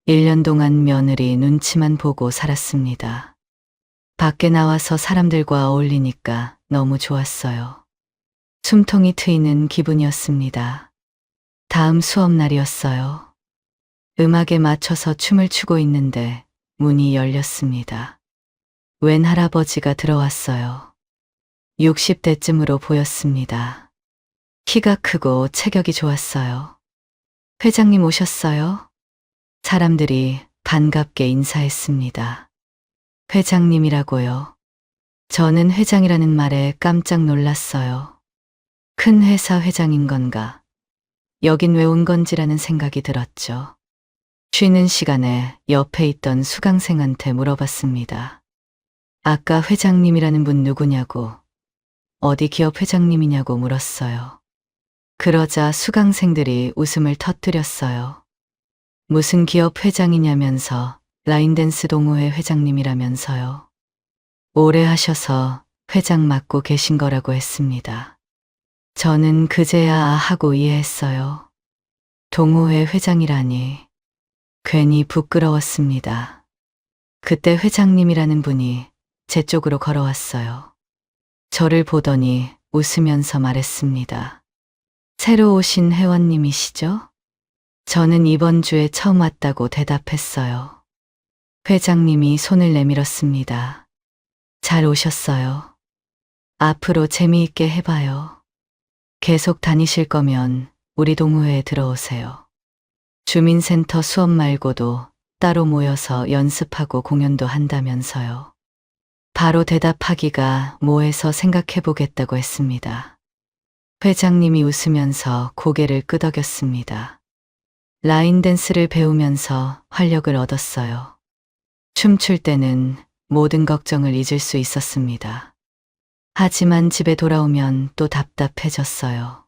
Speaker 2: 1년 동안 며느리 눈치만 보고 살았습니다. 밖에 나와서 사람들과 어울리니까 너무 좋았어요. 숨통이 트이는 기분이었습니다. 다음 수업 날이었어요. 음악에 맞춰서 춤을 추고 있는데 문이 열렸습니다. 웬 할아버지가 들어왔어요. 60대쯤으로 보였습니다. 키가 크고 체격이 좋았어요. 회장님 오셨어요? 사람들이 반갑게 인사했습니다. 회장님이라고요. 저는 회장이라는 말에 깜짝 놀랐어요. 큰 회사 회장인 건가? 여긴 왜 온 건지라는 생각이 들었죠. 쉬는 시간에 옆에 있던 수강생한테 물어봤습니다. 아까 회장님이라는 분 누구냐고, 어디 기업 회장님이냐고 물었어요. 그러자 수강생들이 웃음을 터뜨렸어요. 무슨 기업 회장이냐면서 라인댄스 동호회 회장님이라면서요. 오래 하셔서 회장 맡고 계신 거라고 했습니다. 저는 그제야 하고 이해했어요. 동호회 회장이라니 괜히 부끄러웠습니다. 그때 회장님이라는 분이 제 쪽으로 걸어왔어요. 저를 보더니 웃으면서 말했습니다. 새로 오신 회원님이시죠? 저는 이번 주에 처음 왔다고 대답했어요. 회장님이 손을 내밀었습니다. 잘 오셨어요. 앞으로 재미있게 해봐요. 계속 다니실 거면 우리 동호회에 들어오세요. 주민센터 수업 말고도 따로 모여서 연습하고 공연도 한다면서요. 바로 대답하기가 뭐해서 생각해보겠다고 했습니다. 회장님이 웃으면서 고개를 끄덕였습니다. 라인 댄스를 배우면서 활력을 얻었어요. 춤출 때는 모든 걱정을 잊을 수 있었습니다. 하지만 집에 돌아오면 또 답답해졌어요.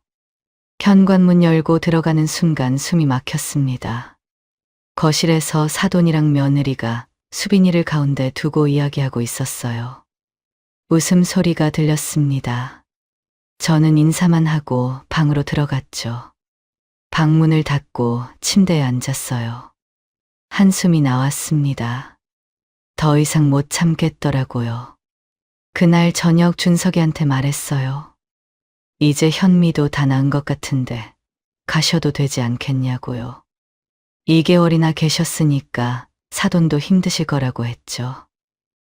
Speaker 2: 현관문 열고 들어가는 순간 숨이 막혔습니다. 거실에서 사돈이랑 며느리가 수빈이를 가운데 두고 이야기하고 있었어요. 웃음소리가 들렸습니다. 저는 인사만 하고 방으로 들어갔죠. 방문을 닫고 침대에 앉았어요. 한숨이 나왔습니다. 더 이상 못 참겠더라고요. 그날 저녁 준석이한테 말했어요. 이제 현미도 다 나은 것 같은데 가셔도 되지 않겠냐고요. 2개월이나 계셨으니까 사돈도 힘드실 거라고 했죠.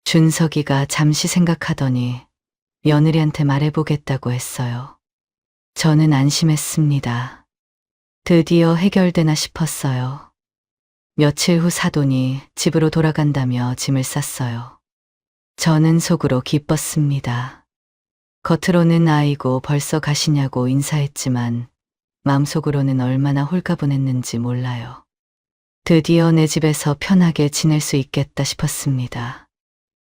Speaker 2: 준석이가 잠시 생각하더니 며느리한테 말해보겠다고 했어요. 저는 안심했습니다. 드디어 해결되나 싶었어요. 며칠 후 사돈이 집으로 돌아간다며 짐을 쌌어요. 저는 속으로 기뻤습니다. 겉으로는 아이고 벌써 가시냐고 인사했지만 마음속으로는 얼마나 홀가분했는지 몰라요. 드디어 내 집에서 편하게 지낼 수 있겠다 싶었습니다.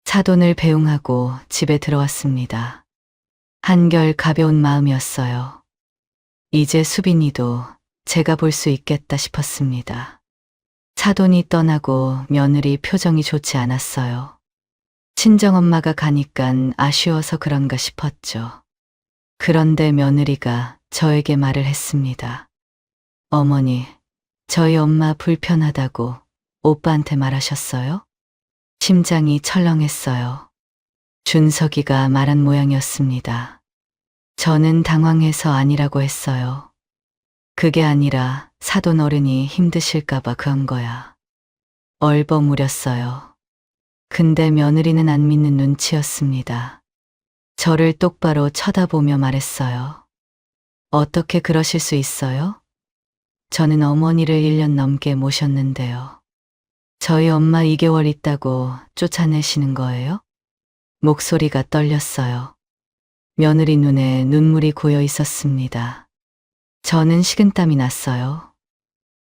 Speaker 2: 사돈을 배웅하고 집에 들어왔습니다. 한결 가벼운 마음이었어요. 이제 수빈이도 제가 볼 수 있겠다 싶었습니다. 사돈이 떠나고 며느리 표정이 좋지 않았어요. 친정엄마가 가니깐 아쉬워서 그런가 싶었죠. 그런데 며느리가 저에게 말을 했습니다. 어머니, 저희 엄마 불편하다고 오빠한테 말하셨어요? 심장이 철렁했어요. 준석이가 말한 모양이었습니다. 저는 당황해서 아니라고 했어요. 그게 아니라 사돈 어른이 힘드실까봐 그런 거야. 얼버무렸어요. 근데 며느리는 안 믿는 눈치였습니다. 저를 똑바로 쳐다보며 말했어요. 어떻게 그러실 수 있어요? 저는 어머니를 1년 넘게 모셨는데요. 저희 엄마 2개월 있다고 쫓아내시는 거예요? 목소리가 떨렸어요. 며느리 눈에 눈물이 고여 있었습니다. 저는 식은땀이 났어요.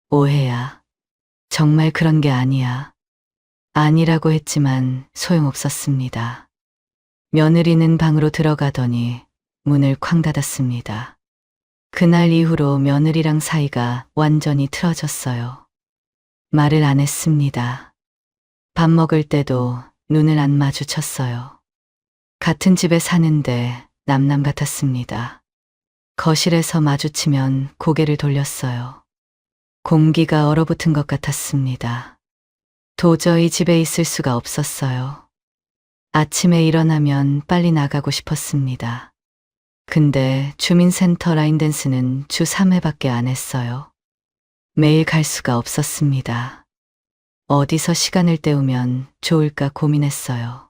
Speaker 2: 오해야. 정말 그런 게 아니야. 아니라고 했지만 소용없었습니다. 며느리는 방으로 들어가더니 문을 쾅 닫았습니다. 그날 이후로 며느리랑 사이가 완전히 틀어졌어요. 말을 안 했습니다. 밥 먹을 때도 눈을 안 마주쳤어요. 같은 집에 사는데 남남 같았습니다. 거실에서 마주치면 고개를 돌렸어요. 공기가 얼어붙은 것 같았습니다. 도저히 집에 있을 수가 없었어요. 아침에 일어나면 빨리 나가고 싶었습니다. 근데 주민센터 라인댄스는 주 3회밖에 안 했어요. 매일 갈 수가 없었습니다. 어디서 시간을 때우면 좋을까 고민했어요.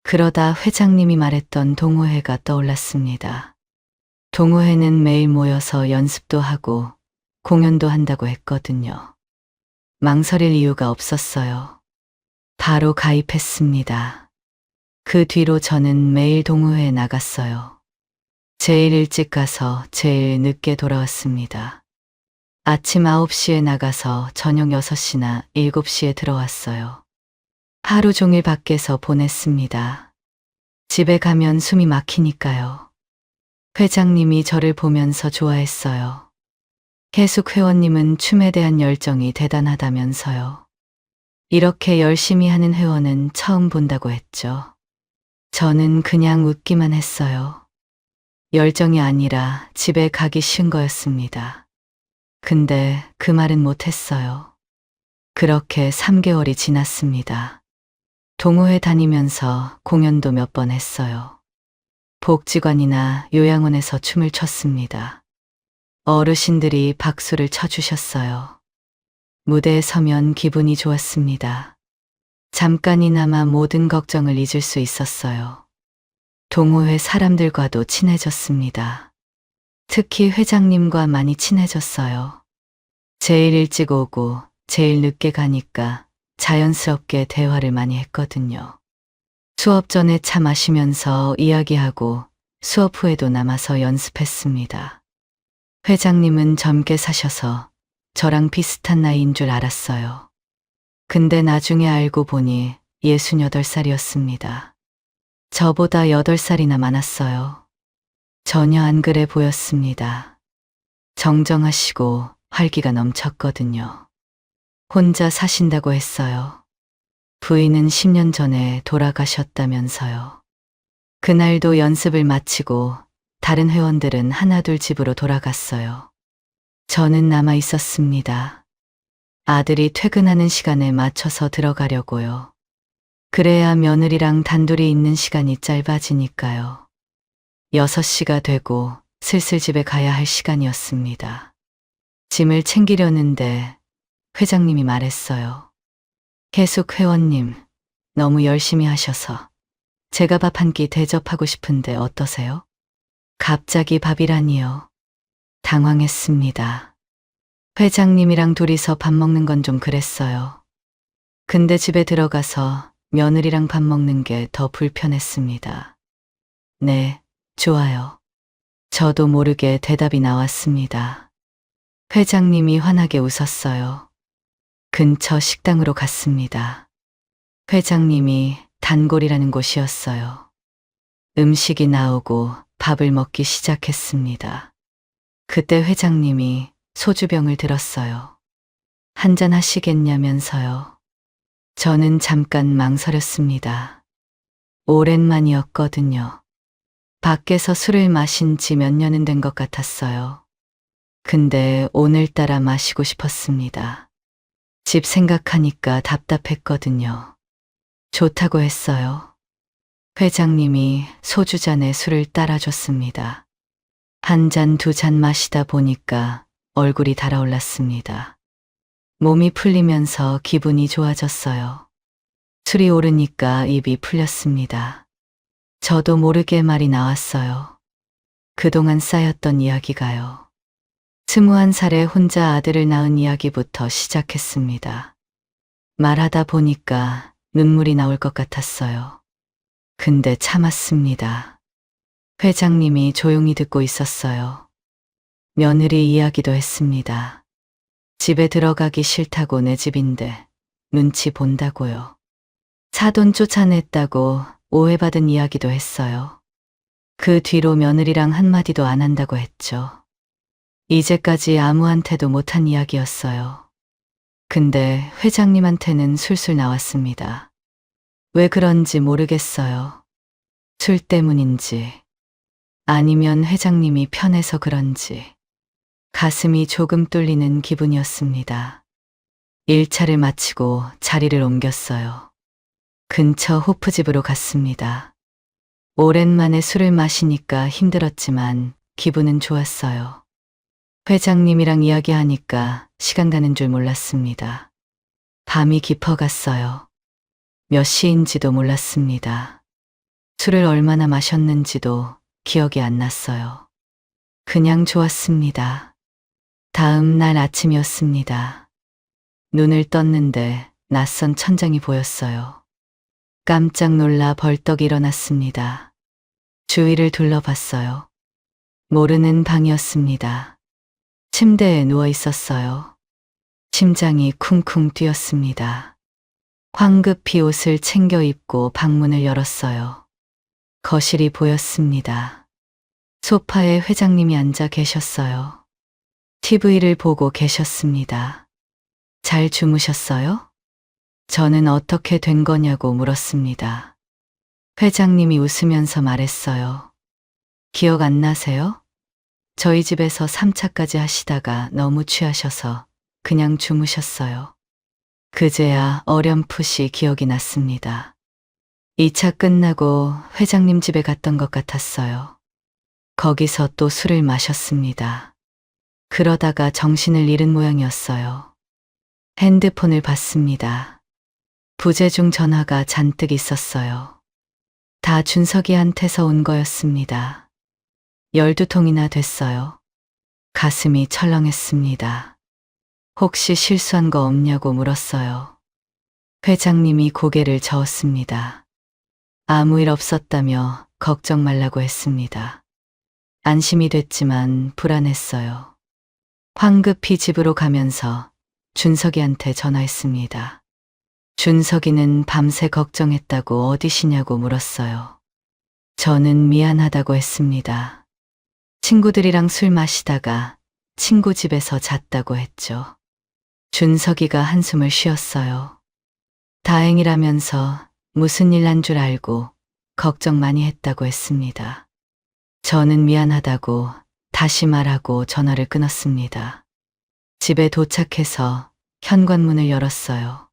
Speaker 2: 그러다 회장님이 말했던 동호회가 떠올랐습니다. 동호회는 매일 모여서 연습도 하고 공연도 한다고 했거든요. 망설일 이유가 없었어요. 바로 가입했습니다. 그 뒤로 저는 매일 동호회에 나갔어요. 제일 일찍 가서 제일 늦게 돌아왔습니다. 아침 9시에 나가서 저녁 6시나 7시에 들어왔어요. 하루 종일 밖에서 보냈습니다. 집에 가면 숨이 막히니까요. 회장님이 저를 보면서 좋아했어요. 계속 회원님은 춤에 대한 열정이 대단하다면서요. 이렇게 열심히 하는 회원은 처음 본다고 했죠. 저는 그냥 웃기만 했어요. 열정이 아니라 집에 가기 싫은 거였습니다. 근데 그 말은 못했어요. 그렇게 3개월이 지났습니다. 동호회 다니면서 공연도 몇 번 했어요. 복지관이나 요양원에서 춤을 췄습니다. 어르신들이 박수를 쳐주셨어요. 무대에 서면 기분이 좋았습니다. 잠깐이나마 모든 걱정을 잊을 수 있었어요. 동호회 사람들과도 친해졌습니다. 특히 회장님과 많이 친해졌어요. 제일 일찍 오고 제일 늦게 가니까 자연스럽게 대화를 많이 했거든요. 수업 전에 차 마시면서 이야기하고 수업 후에도 남아서 연습했습니다. 회장님은 젊게 사셔서 저랑 비슷한 나이인 줄 알았어요. 근데 나중에 알고 보니 68살이었습니다. 저보다 8살이나 많았어요. 전혀 안 그래 보였습니다. 정정하시고 활기가 넘쳤거든요. 혼자 사신다고 했어요. 부인은 10년 전에 돌아가셨다면서요. 그날도 연습을 마치고 다른 회원들은 하나둘 집으로 돌아갔어요. 저는 남아 있었습니다. 아들이 퇴근하는 시간에 맞춰서 들어가려고요. 그래야 며느리랑 단둘이 있는 시간이 짧아지니까요. 6시가 되고 슬슬 집에 가야 할 시간이었습니다. 짐을 챙기려는데 회장님이 말했어요. 계속 회원님, 너무 열심히 하셔서 제가 밥 한 끼 대접하고 싶은데 어떠세요? 갑자기 밥이라니요. 당황했습니다. 회장님이랑 둘이서 밥 먹는 건 좀 그랬어요. 근데 집에 들어가서 며느리랑 밥 먹는 게 더 불편했습니다. 네, 좋아요. 저도 모르게 대답이 나왔습니다. 회장님이 환하게 웃었어요. 근처 식당으로 갔습니다. 회장님이 단골이라는 곳이었어요. 음식이 나오고 밥을 먹기 시작했습니다. 그때 회장님이 소주병을 들었어요. 한잔 하시겠냐면서요. 저는 잠깐 망설였습니다. 오랜만이었거든요. 밖에서 술을 마신 지 몇 년은 된 것 같았어요. 근데 오늘따라 마시고 싶었습니다. 집 생각하니까 답답했거든요. 좋다고 했어요. 회장님이 소주잔에 술을 따라줬습니다. 한 잔, 두 잔 마시다 보니까 얼굴이 달아올랐습니다. 몸이 풀리면서 기분이 좋아졌어요. 술이 오르니까 입이 풀렸습니다. 저도 모르게 말이 나왔어요. 그동안 쌓였던 이야기가요. 21살에 혼자 아들을 낳은 이야기부터 시작했습니다. 말하다 보니까 눈물이 나올 것 같았어요. 근데 참았습니다. 회장님이 조용히 듣고 있었어요. 며느리 이야기도 했습니다. 집에 들어가기 싫다고 내 집인데 눈치 본다고요. 사돈 쫓아냈다고 오해받은 이야기도 했어요. 그 뒤로 며느리랑 한마디도 안 한다고 했죠. 이제까지 아무한테도 못한 이야기였어요. 근데 회장님한테는 술술 나왔습니다. 왜 그런지 모르겠어요. 술 때문인지 아니면 회장님이 편해서 그런지 가슴이 조금 뚫리는 기분이었습니다. 1차를 마치고 자리를 옮겼어요. 근처 호프집으로 갔습니다. 오랜만에 술을 마시니까 힘들었지만 기분은 좋았어요. 회장님이랑 이야기하니까 시간 가는 줄 몰랐습니다. 밤이 깊어갔어요. 몇 시인지도 몰랐습니다. 술을 얼마나 마셨는지도 기억이 안 났어요. 그냥 좋았습니다. 다음 날 아침이었습니다. 눈을 떴는데 낯선 천장이 보였어요. 깜짝 놀라 벌떡 일어났습니다. 주위를 둘러봤어요. 모르는 방이었습니다. 침대에 누워 있었어요. 심장이 쿵쿵 뛰었습니다. 황급히 옷을 챙겨 입고 방문을 열었어요. 거실이 보였습니다. 소파에 회장님이 앉아 계셨어요. TV를 보고 계셨습니다. 잘 주무셨어요? 저는 어떻게 된 거냐고 물었습니다. 회장님이 웃으면서 말했어요. 기억 안 나세요? 저희 집에서 3차까지 하시다가 너무 취하셔서 그냥 주무셨어요. 그제야 어렴풋이 기억이 났습니다. 2차 끝나고 회장님 집에 갔던 것 같았어요. 거기서 또 술을 마셨습니다. 그러다가 정신을 잃은 모양이었어요. 핸드폰을 봤습니다. 부재중 전화가 잔뜩 있었어요. 다 준석이한테서 온 거였습니다. 12통이나 됐어요. 가슴이 철렁했습니다. 혹시 실수한 거 없냐고 물었어요. 회장님이 고개를 저었습니다. 아무 일 없었다며 걱정 말라고 했습니다. 안심이 됐지만 불안했어요. 황급히 집으로 가면서 준석이한테 전화했습니다. 준석이는 밤새 걱정했다고 어디시냐고 물었어요. 저는 미안하다고 했습니다. 친구들이랑 술 마시다가 친구 집에서 잤다고 했죠. 준석이가 한숨을 쉬었어요. 다행이라면서 무슨 일 난 줄 알고 걱정 많이 했다고 했습니다. 저는 미안하다고 다시 말하고 전화를 끊었습니다. 집에 도착해서 현관문을 열었어요.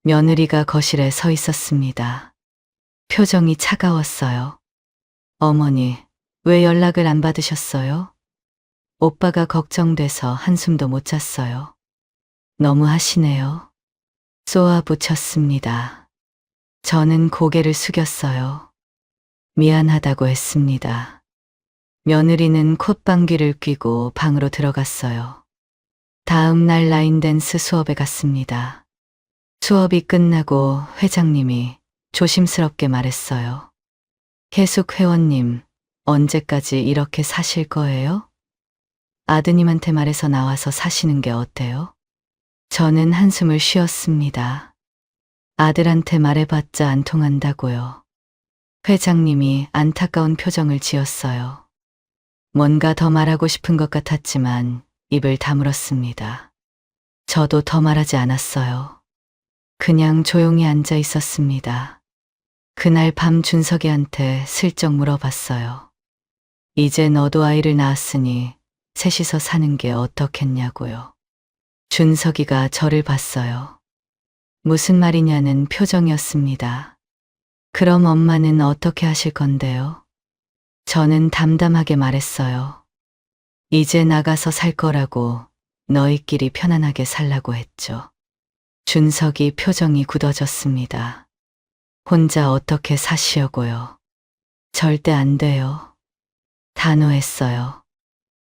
Speaker 2: 며느리가 거실에 서 있었습니다. 표정이 차가웠어요. 어머니, 왜 연락을 안 받으셨어요? 오빠가 걱정돼서 한숨도 못 잤어요. 너무 하시네요. 쏘아 붙였습니다. 저는 고개를 숙였어요. 미안하다고 했습니다. 며느리는 콧방귀를 뀌고 방으로 들어갔어요. 다음 날 라인댄스 수업에 갔습니다. 수업이 끝나고 회장님이 조심스럽게 말했어요. 계속 회원님, 언제까지 이렇게 사실 거예요? 아드님한테 말해서 나와서 사시는 게 어때요? 저는 한숨을 쉬었습니다. 아들한테 말해봤자 안 통한다고요. 회장님이 안타까운 표정을 지었어요. 뭔가 더 말하고 싶은 것 같았지만 입을 다물었습니다. 저도 더 말하지 않았어요. 그냥 조용히 앉아 있었습니다. 그날 밤 준석이한테 슬쩍 물어봤어요. 이제 너도 아이를 낳았으니 셋이서 사는 게 어떻겠냐고요. 준석이가 저를 봤어요. 무슨 말이냐는 표정이었습니다. 그럼 엄마는 어떻게 하실 건데요? 저는 담담하게 말했어요. 이제 나가서 살 거라고 너희끼리 편안하게 살라고 했죠. 준석이 표정이 굳어졌습니다. 혼자 어떻게 사시려고요? 절대 안 돼요. 단호했어요.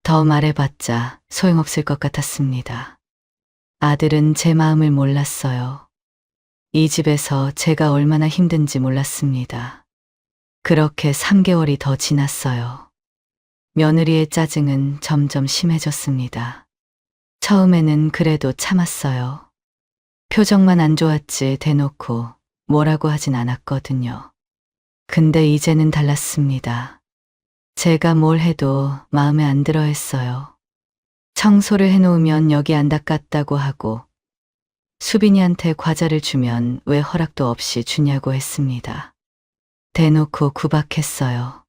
Speaker 2: 더 말해봤자 소용없을 것 같았습니다. 아들은 제 마음을 몰랐어요. 이 집에서 제가 얼마나 힘든지 몰랐습니다. 그렇게 3개월이 더 지났어요. 며느리의 짜증은 점점 심해졌습니다. 처음에는 그래도 참았어요. 표정만 안 좋았지 대놓고 뭐라고 하진 않았거든요. 근데 이제는 달랐습니다. 제가 뭘 해도 마음에 안 들어 했어요. 청소를 해놓으면 여기 안 닦았다고 하고 수빈이한테 과자를 주면 왜 허락도 없이 주냐고 했습니다. 대놓고 구박했어요.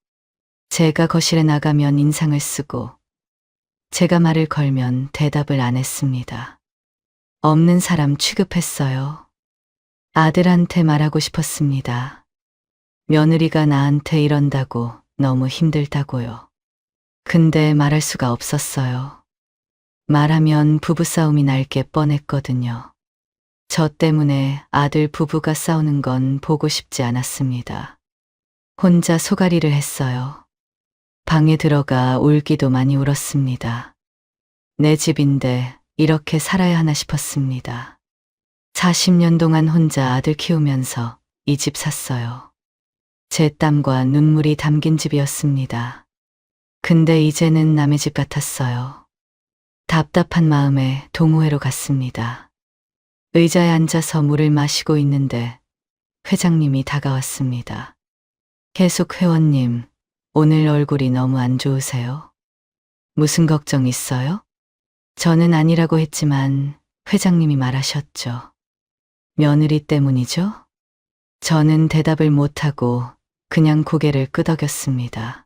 Speaker 2: 제가 거실에 나가면 인상을 쓰고 제가 말을 걸면 대답을 안 했습니다. 없는 사람 취급했어요. 아들한테 말하고 싶었습니다. 며느리가 나한테 이런다고 너무 힘들다고요. 근데 말할 수가 없었어요. 말하면 부부싸움이 날 게 뻔했거든요. 저 때문에 아들 부부가 싸우는 건 보고 싶지 않았습니다. 혼자 소가리를 했어요. 방에 들어가 울기도 많이 울었습니다. 내 집인데 이렇게 살아야 하나 싶었습니다. 40년 동안 혼자 아들 키우면서 이 집 샀어요. 제 땀과 눈물이 담긴 집이었습니다. 근데 이제는 남의 집 같았어요. 답답한 마음에 동호회로 갔습니다. 의자에 앉아서 물을 마시고 있는데 회장님이 다가왔습니다. 계속 회원님, 오늘 얼굴이 너무 안 좋으세요? 무슨 걱정 있어요? 저는 아니라고 했지만 회장님이 말하셨죠. 며느리 때문이죠? 저는 대답을 못하고 그냥 고개를 끄덕였습니다.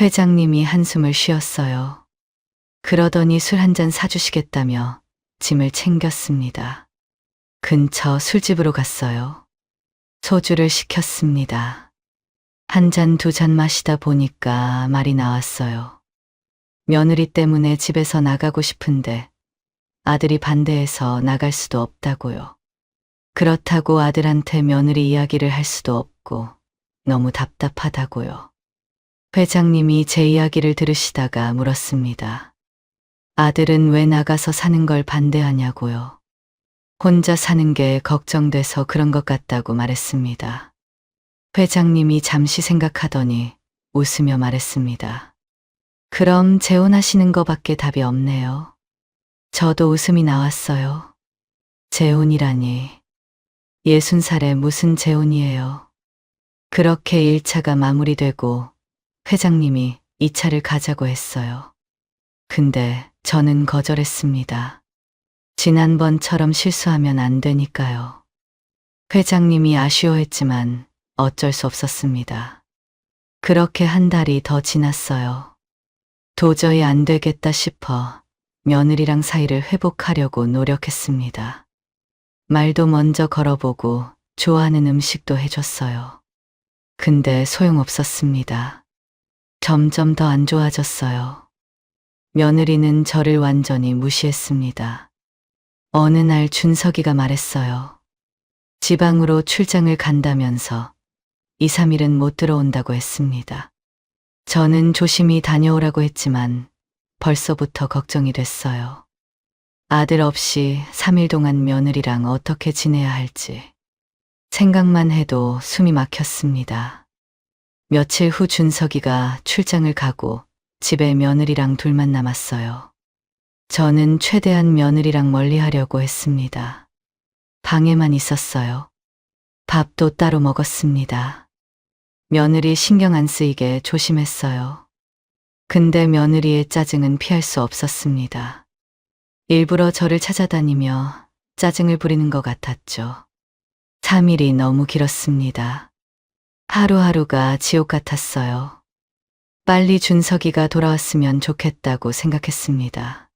Speaker 2: 회장님이 한숨을 쉬었어요. 그러더니 술 한 잔 사주시겠다며 짐을 챙겼습니다. 근처 술집으로 갔어요. 소주를 시켰습니다. 한 잔, 두 잔 마시다 보니까 말이 나왔어요. 며느리 때문에 집에서 나가고 싶은데 아들이 반대해서 나갈 수도 없다고요. 그렇다고 아들한테 며느리 이야기를 할 수도 없고 너무 답답하다고요. 회장님이 제 이야기를 들으시다가 물었습니다. 아들은 왜 나가서 사는 걸 반대하냐고요. 혼자 사는 게 걱정돼서 그런 것 같다고 말했습니다. 회장님이 잠시 생각하더니 웃으며 말했습니다. 그럼 재혼하시는 거밖에 답이 없네요. 저도 웃음이 나왔어요. 재혼이라니. 60살에 무슨 재혼이에요. 그렇게 1차가 마무리되고 회장님이 2차를 가자고 했어요. 근데 저는 거절했습니다. 지난번처럼 실수하면 안 되니까요. 회장님이 아쉬워했지만 어쩔 수 없었습니다. 그렇게 한 달이 더 지났어요. 도저히 안 되겠다 싶어 며느리랑 사이를 회복하려고 노력했습니다. 말도 먼저 걸어보고 좋아하는 음식도 해줬어요. 근데 소용없었습니다. 점점 더 안 좋아졌어요. 며느리는 저를 완전히 무시했습니다. 어느 날 준석이가 말했어요. 지방으로 출장을 간다면서 2, 3일은 못 들어온다고 했습니다. 저는 조심히 다녀오라고 했지만 벌써부터 걱정이 됐어요. 아들 없이 3일 동안 며느리랑 어떻게 지내야 할지 생각만 해도 숨이 막혔습니다. 며칠 후 준석이가 출장을 가고 집에 며느리랑 둘만 남았어요. 저는 최대한 며느리랑 멀리 하려고 했습니다. 방에만 있었어요. 밥도 따로 먹었습니다. 며느리 신경 안 쓰이게 조심했어요. 근데 며느리의 짜증은 피할 수 없었습니다. 일부러 저를 찾아다니며 짜증을 부리는 것 같았죠. 3일이 너무 길었습니다. 하루하루가 지옥 같았어요. 빨리 준석이가 돌아왔으면 좋겠다고 생각했습니다.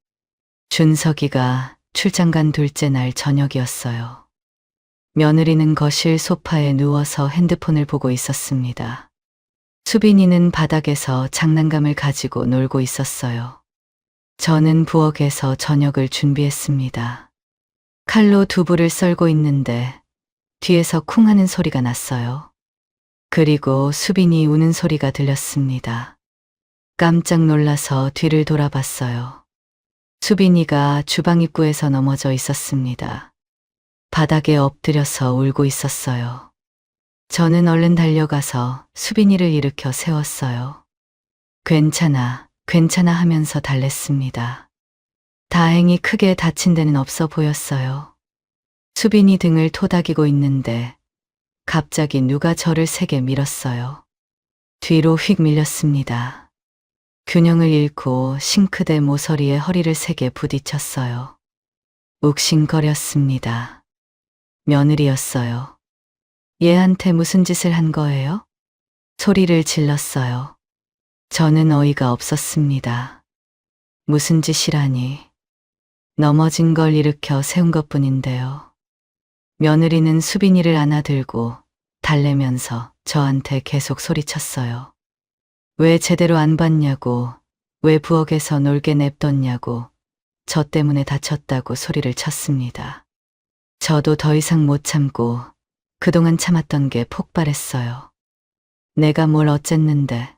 Speaker 2: 준석이가 출장 간 둘째 날 저녁이었어요. 며느리는 거실 소파에 누워서 핸드폰을 보고 있었습니다. 수빈이는 바닥에서 장난감을 가지고 놀고 있었어요. 저는 부엌에서 저녁을 준비했습니다. 칼로 두부를 썰고 있는데 뒤에서 쿵 하는 소리가 났어요. 그리고 수빈이 우는 소리가 들렸습니다. 깜짝 놀라서 뒤를 돌아봤어요. 수빈이가 주방 입구에서 넘어져 있었습니다. 바닥에 엎드려서 울고 있었어요. 저는 얼른 달려가서 수빈이를 일으켜 세웠어요. 괜찮아, 괜찮아 하면서 달랬습니다. 다행히 크게 다친 데는 없어 보였어요. 수빈이 등을 토닥이고 있는데 갑자기 누가 저를 세게 밀었어요. 뒤로 휙 밀렸습니다. 균형을 잃고 싱크대 모서리에 허리를 세게 부딪혔어요. 욱신거렸습니다. 며느리였어요. 얘한테 무슨 짓을 한 거예요? 소리를 질렀어요. 저는 어이가 없었습니다. 무슨 짓이라니. 넘어진 걸 일으켜 세운 것뿐인데요. 며느리는 수빈이를 안아들고 달래면서 저한테 계속 소리쳤어요. 왜 제대로 안 봤냐고, 왜 부엌에서 놀게 냅뒀냐고, 저 때문에 다쳤다고 소리를 쳤습니다. 저도 더 이상 못 참고 그동안 참았던 게 폭발했어요. 내가 뭘 어쨌는데.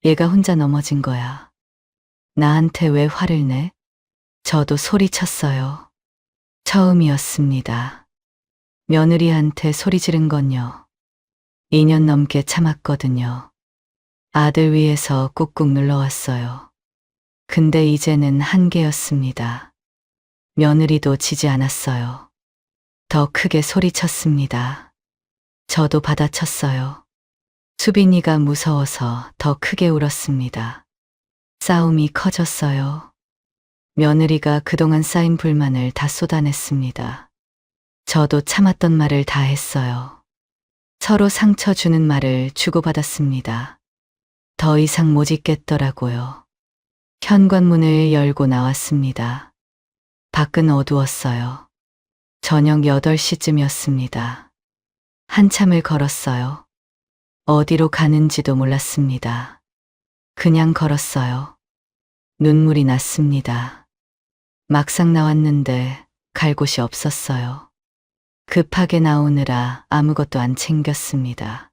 Speaker 2: 얘가 혼자 넘어진 거야. 나한테 왜 화를 내? 저도 소리쳤어요. 처음이었습니다. 며느리한테 소리 지른 건요. 2년 넘게 참았거든요. 아들 위해서 꾹꾹 눌러왔어요. 근데 이제는 한계였습니다. 며느리도 지지 않았어요. 더 크게 소리쳤습니다. 저도 받아쳤어요. 수빈이가 무서워서 더 크게 울었습니다. 싸움이 커졌어요. 며느리가 그동안 쌓인 불만을 다 쏟아냈습니다. 저도 참았던 말을 다 했어요. 서로 상처 주는 말을 주고받았습니다. 더 이상 못 있겠더라고요. 현관문을 열고 나왔습니다. 밖은 어두웠어요. 저녁 8시쯤이었습니다. 한참을 걸었어요. 어디로 가는지도 몰랐습니다. 그냥 걸었어요. 눈물이 났습니다. 막상 나왔는데 갈 곳이 없었어요. 급하게 나오느라 아무것도 안 챙겼습니다.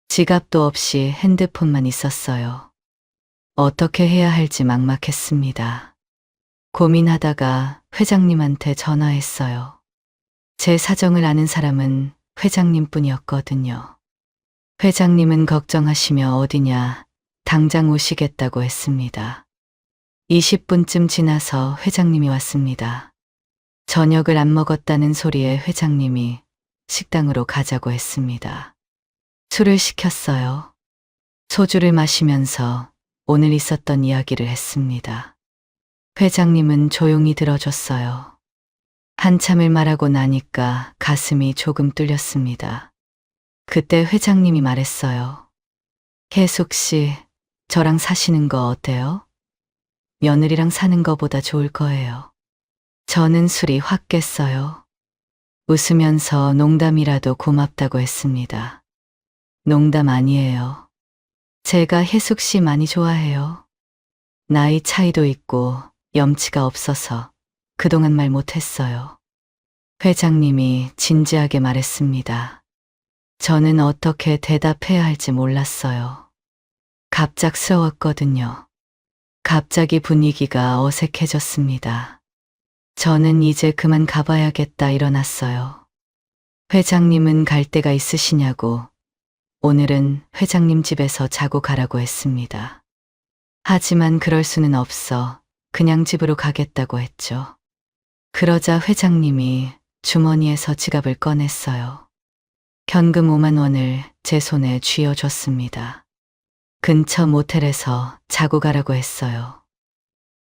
Speaker 2: 지갑도 없이 핸드폰만 있었어요. 어떻게 해야 할지 막막했습니다. 고민하다가 회장님한테 전화했어요. 제 사정을 아는 사람은 회장님뿐이었거든요. 회장님은 걱정하시며 어디냐, 당장 오시겠다고 했습니다. 20분쯤 지나서 회장님이 왔습니다. 저녁을 안 먹었다는 소리에 회장님이 식당으로 가자고 했습니다. 술을 시켰어요. 소주를 마시면서 오늘 있었던 이야기를 했습니다. 회장님은 조용히 들어줬어요. 한참을 말하고 나니까 가슴이 조금 뚫렸습니다. 그때 회장님이 말했어요. 혜숙 씨, 저랑 사시는 거 어때요? 며느리랑 사는 거보다 좋을 거예요. 저는 술이 확 깼어요. 웃으면서 농담이라도 고맙다고 했습니다. 농담 아니에요. 제가 혜숙 씨 많이 좋아해요. 나이 차이도 있고 염치가 없어서 그동안 말 못했어요. 회장님이 진지하게 말했습니다. 저는 어떻게 대답해야 할지 몰랐어요. 갑작스러웠거든요. 갑자기 분위기가 어색해졌습니다. 저는 이제 그만 가봐야겠다 일어났어요. 회장님은 갈 데가 있으시냐고 오늘은 회장님 집에서 자고 가라고 했습니다. 하지만 그럴 수는 없어 그냥 집으로 가겠다고 했죠. 그러자 회장님이 주머니에서 지갑을 꺼냈어요. 현금 5만 원을 제 손에 쥐어줬습니다. 근처 모텔에서 자고 가라고 했어요.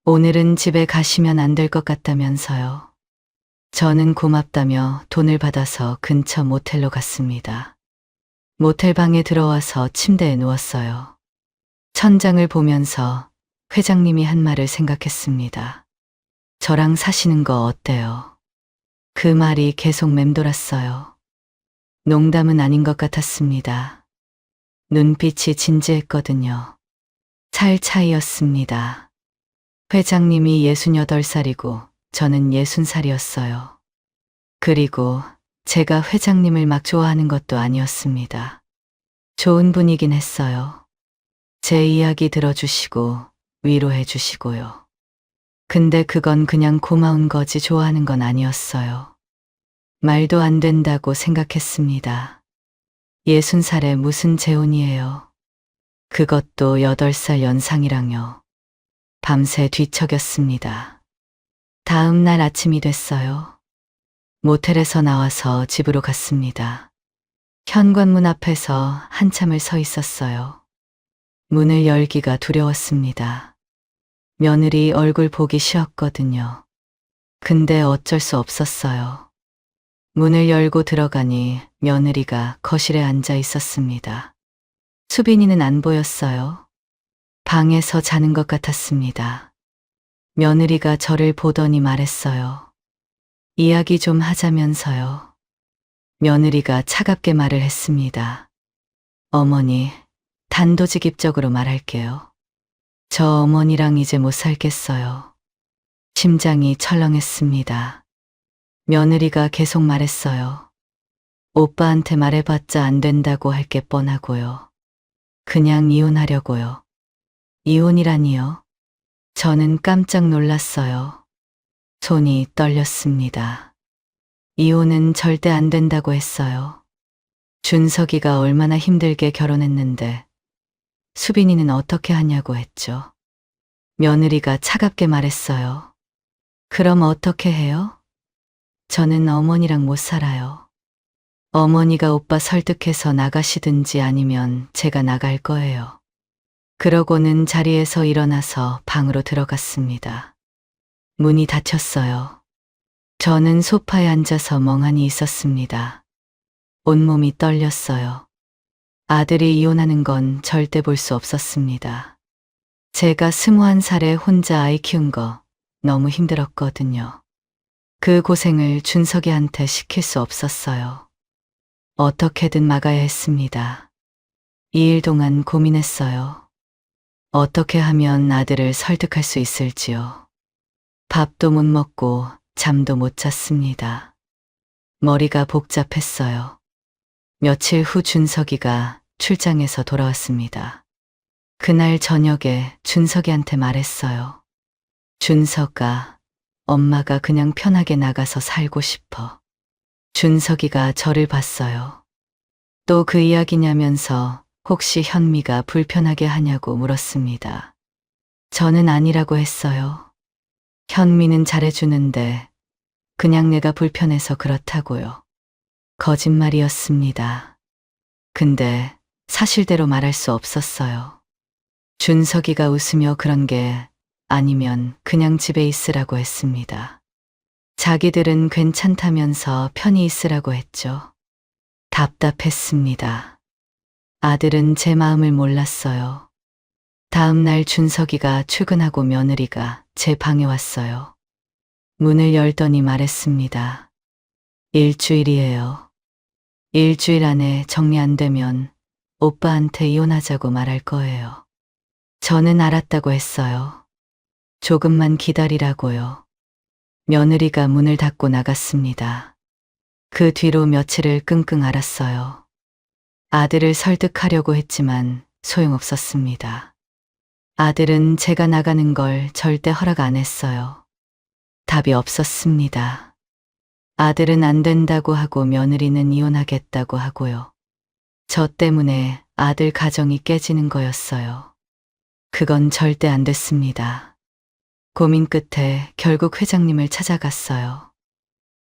Speaker 2: 오늘은 집에 가시면 안 될 것 같다면서요. 저는 고맙다며 돈을 받아서 근처 모텔로 갔습니다. 모텔 방에 들어와서 침대에 누웠어요. 천장을 보면서 회장님이 한 말을 생각했습니다. 저랑 사시는 거 어때요? 그 말이 계속 맴돌았어요. 농담은 아닌 것 같았습니다. 눈빛이 진지했거든요. 살 차이였습니다. 회장님이 68살이고 저는 60살이었어요. 그리고 제가 회장님을 막 좋아하는 것도 아니었습니다. 좋은 분이긴 했어요. 제 이야기 들어주시고 위로해 주시고요. 근데 그건 그냥 고마운 거지 좋아하는 건 아니었어요. 말도 안 된다고 생각했습니다. 60살에 무슨 재혼이에요. 그것도 8살 연상이랑요. 밤새 뒤척였습니다. 다음 날 아침이 됐어요. 모텔에서 나와서 집으로 갔습니다. 현관문 앞에서 한참을 서 있었어요. 문을 열기가 두려웠습니다. 며느리 얼굴 보기 싫었거든요. 근데 어쩔 수 없었어요. 문을 열고 들어가니 며느리가 거실에 앉아 있었습니다. 수빈이는 안 보였어요. 방에서 자는 것 같았습니다. 며느리가 저를 보더니 말했어요. 이야기 좀 하자면서요. 며느리가 차갑게 말을 했습니다. 어머니, 단도직입적으로 말할게요. 저 어머니랑 이제 못 살겠어요. 심장이 철렁했습니다. 며느리가 계속 말했어요. 오빠한테 말해봤자 안 된다고 할 게 뻔하고요. 그냥 이혼하려고요. 이혼이라니요? 저는 깜짝 놀랐어요. 손이 떨렸습니다. 이혼은 절대 안 된다고 했어요. 준석이가 얼마나 힘들게 결혼했는데 수빈이는 어떻게 하냐고 했죠. 며느리가 차갑게 말했어요. 그럼 어떻게 해요? 저는 어머니랑 못 살아요. 어머니가 오빠 설득해서 나가시든지 아니면 제가 나갈 거예요. 그러고는 자리에서 일어나서 방으로 들어갔습니다. 문이 닫혔어요. 저는 소파에 앉아서 멍하니 있었습니다. 온몸이 떨렸어요. 아들이 이혼하는 건 절대 볼 수 없었습니다. 제가 21살에 혼자 아이 키운 거 너무 힘들었거든요. 그 고생을 준석이한테 시킬 수 없었어요. 어떻게든 막아야 했습니다. 2일 동안 고민했어요. 어떻게 하면 아들을 설득할 수 있을지요. 밥도 못 먹고 잠도 못 잤습니다. 머리가 복잡했어요. 며칠 후 준석이가 출장에서 돌아왔습니다. 그날 저녁에 준석이한테 말했어요. 준석아, 엄마가 그냥 편하게 나가서 살고 싶어. 준석이가 저를 봤어요. 또 그 이야기냐면서 혹시 현미가 불편하게 하냐고 물었습니다. 저는 아니라고 했어요. 현미는 잘해주는데 그냥 내가 불편해서 그렇다고요. 거짓말이었습니다. 근데 사실대로 말할 수 없었어요. 준석이가 웃으며 그런 게 아니면 그냥 집에 있으라고 했습니다. 자기들은 괜찮다면서 편히 있으라고 했죠. 답답했습니다. 아들은 제 마음을 몰랐어요. 다음 날 준석이가 출근하고 며느리가 제 방에 왔어요. 문을 열더니 말했습니다. 일주일이에요. 일주일 안에 정리 안 되면 오빠한테 이혼하자고 말할 거예요. 저는 알았다고 했어요. 조금만 기다리라고요. 며느리가 문을 닫고 나갔습니다. 그 뒤로 며칠을 끙끙 앓았어요. 아들을 설득하려고 했지만 소용없었습니다. 아들은 제가 나가는 걸 절대 허락 안 했어요. 답이 없었습니다. 아들은 안 된다고 하고 며느리는 이혼하겠다고 하고요. 저 때문에 아들 가정이 깨지는 거였어요. 그건 절대 안 됐습니다. 고민 끝에 결국 회장님을 찾아갔어요.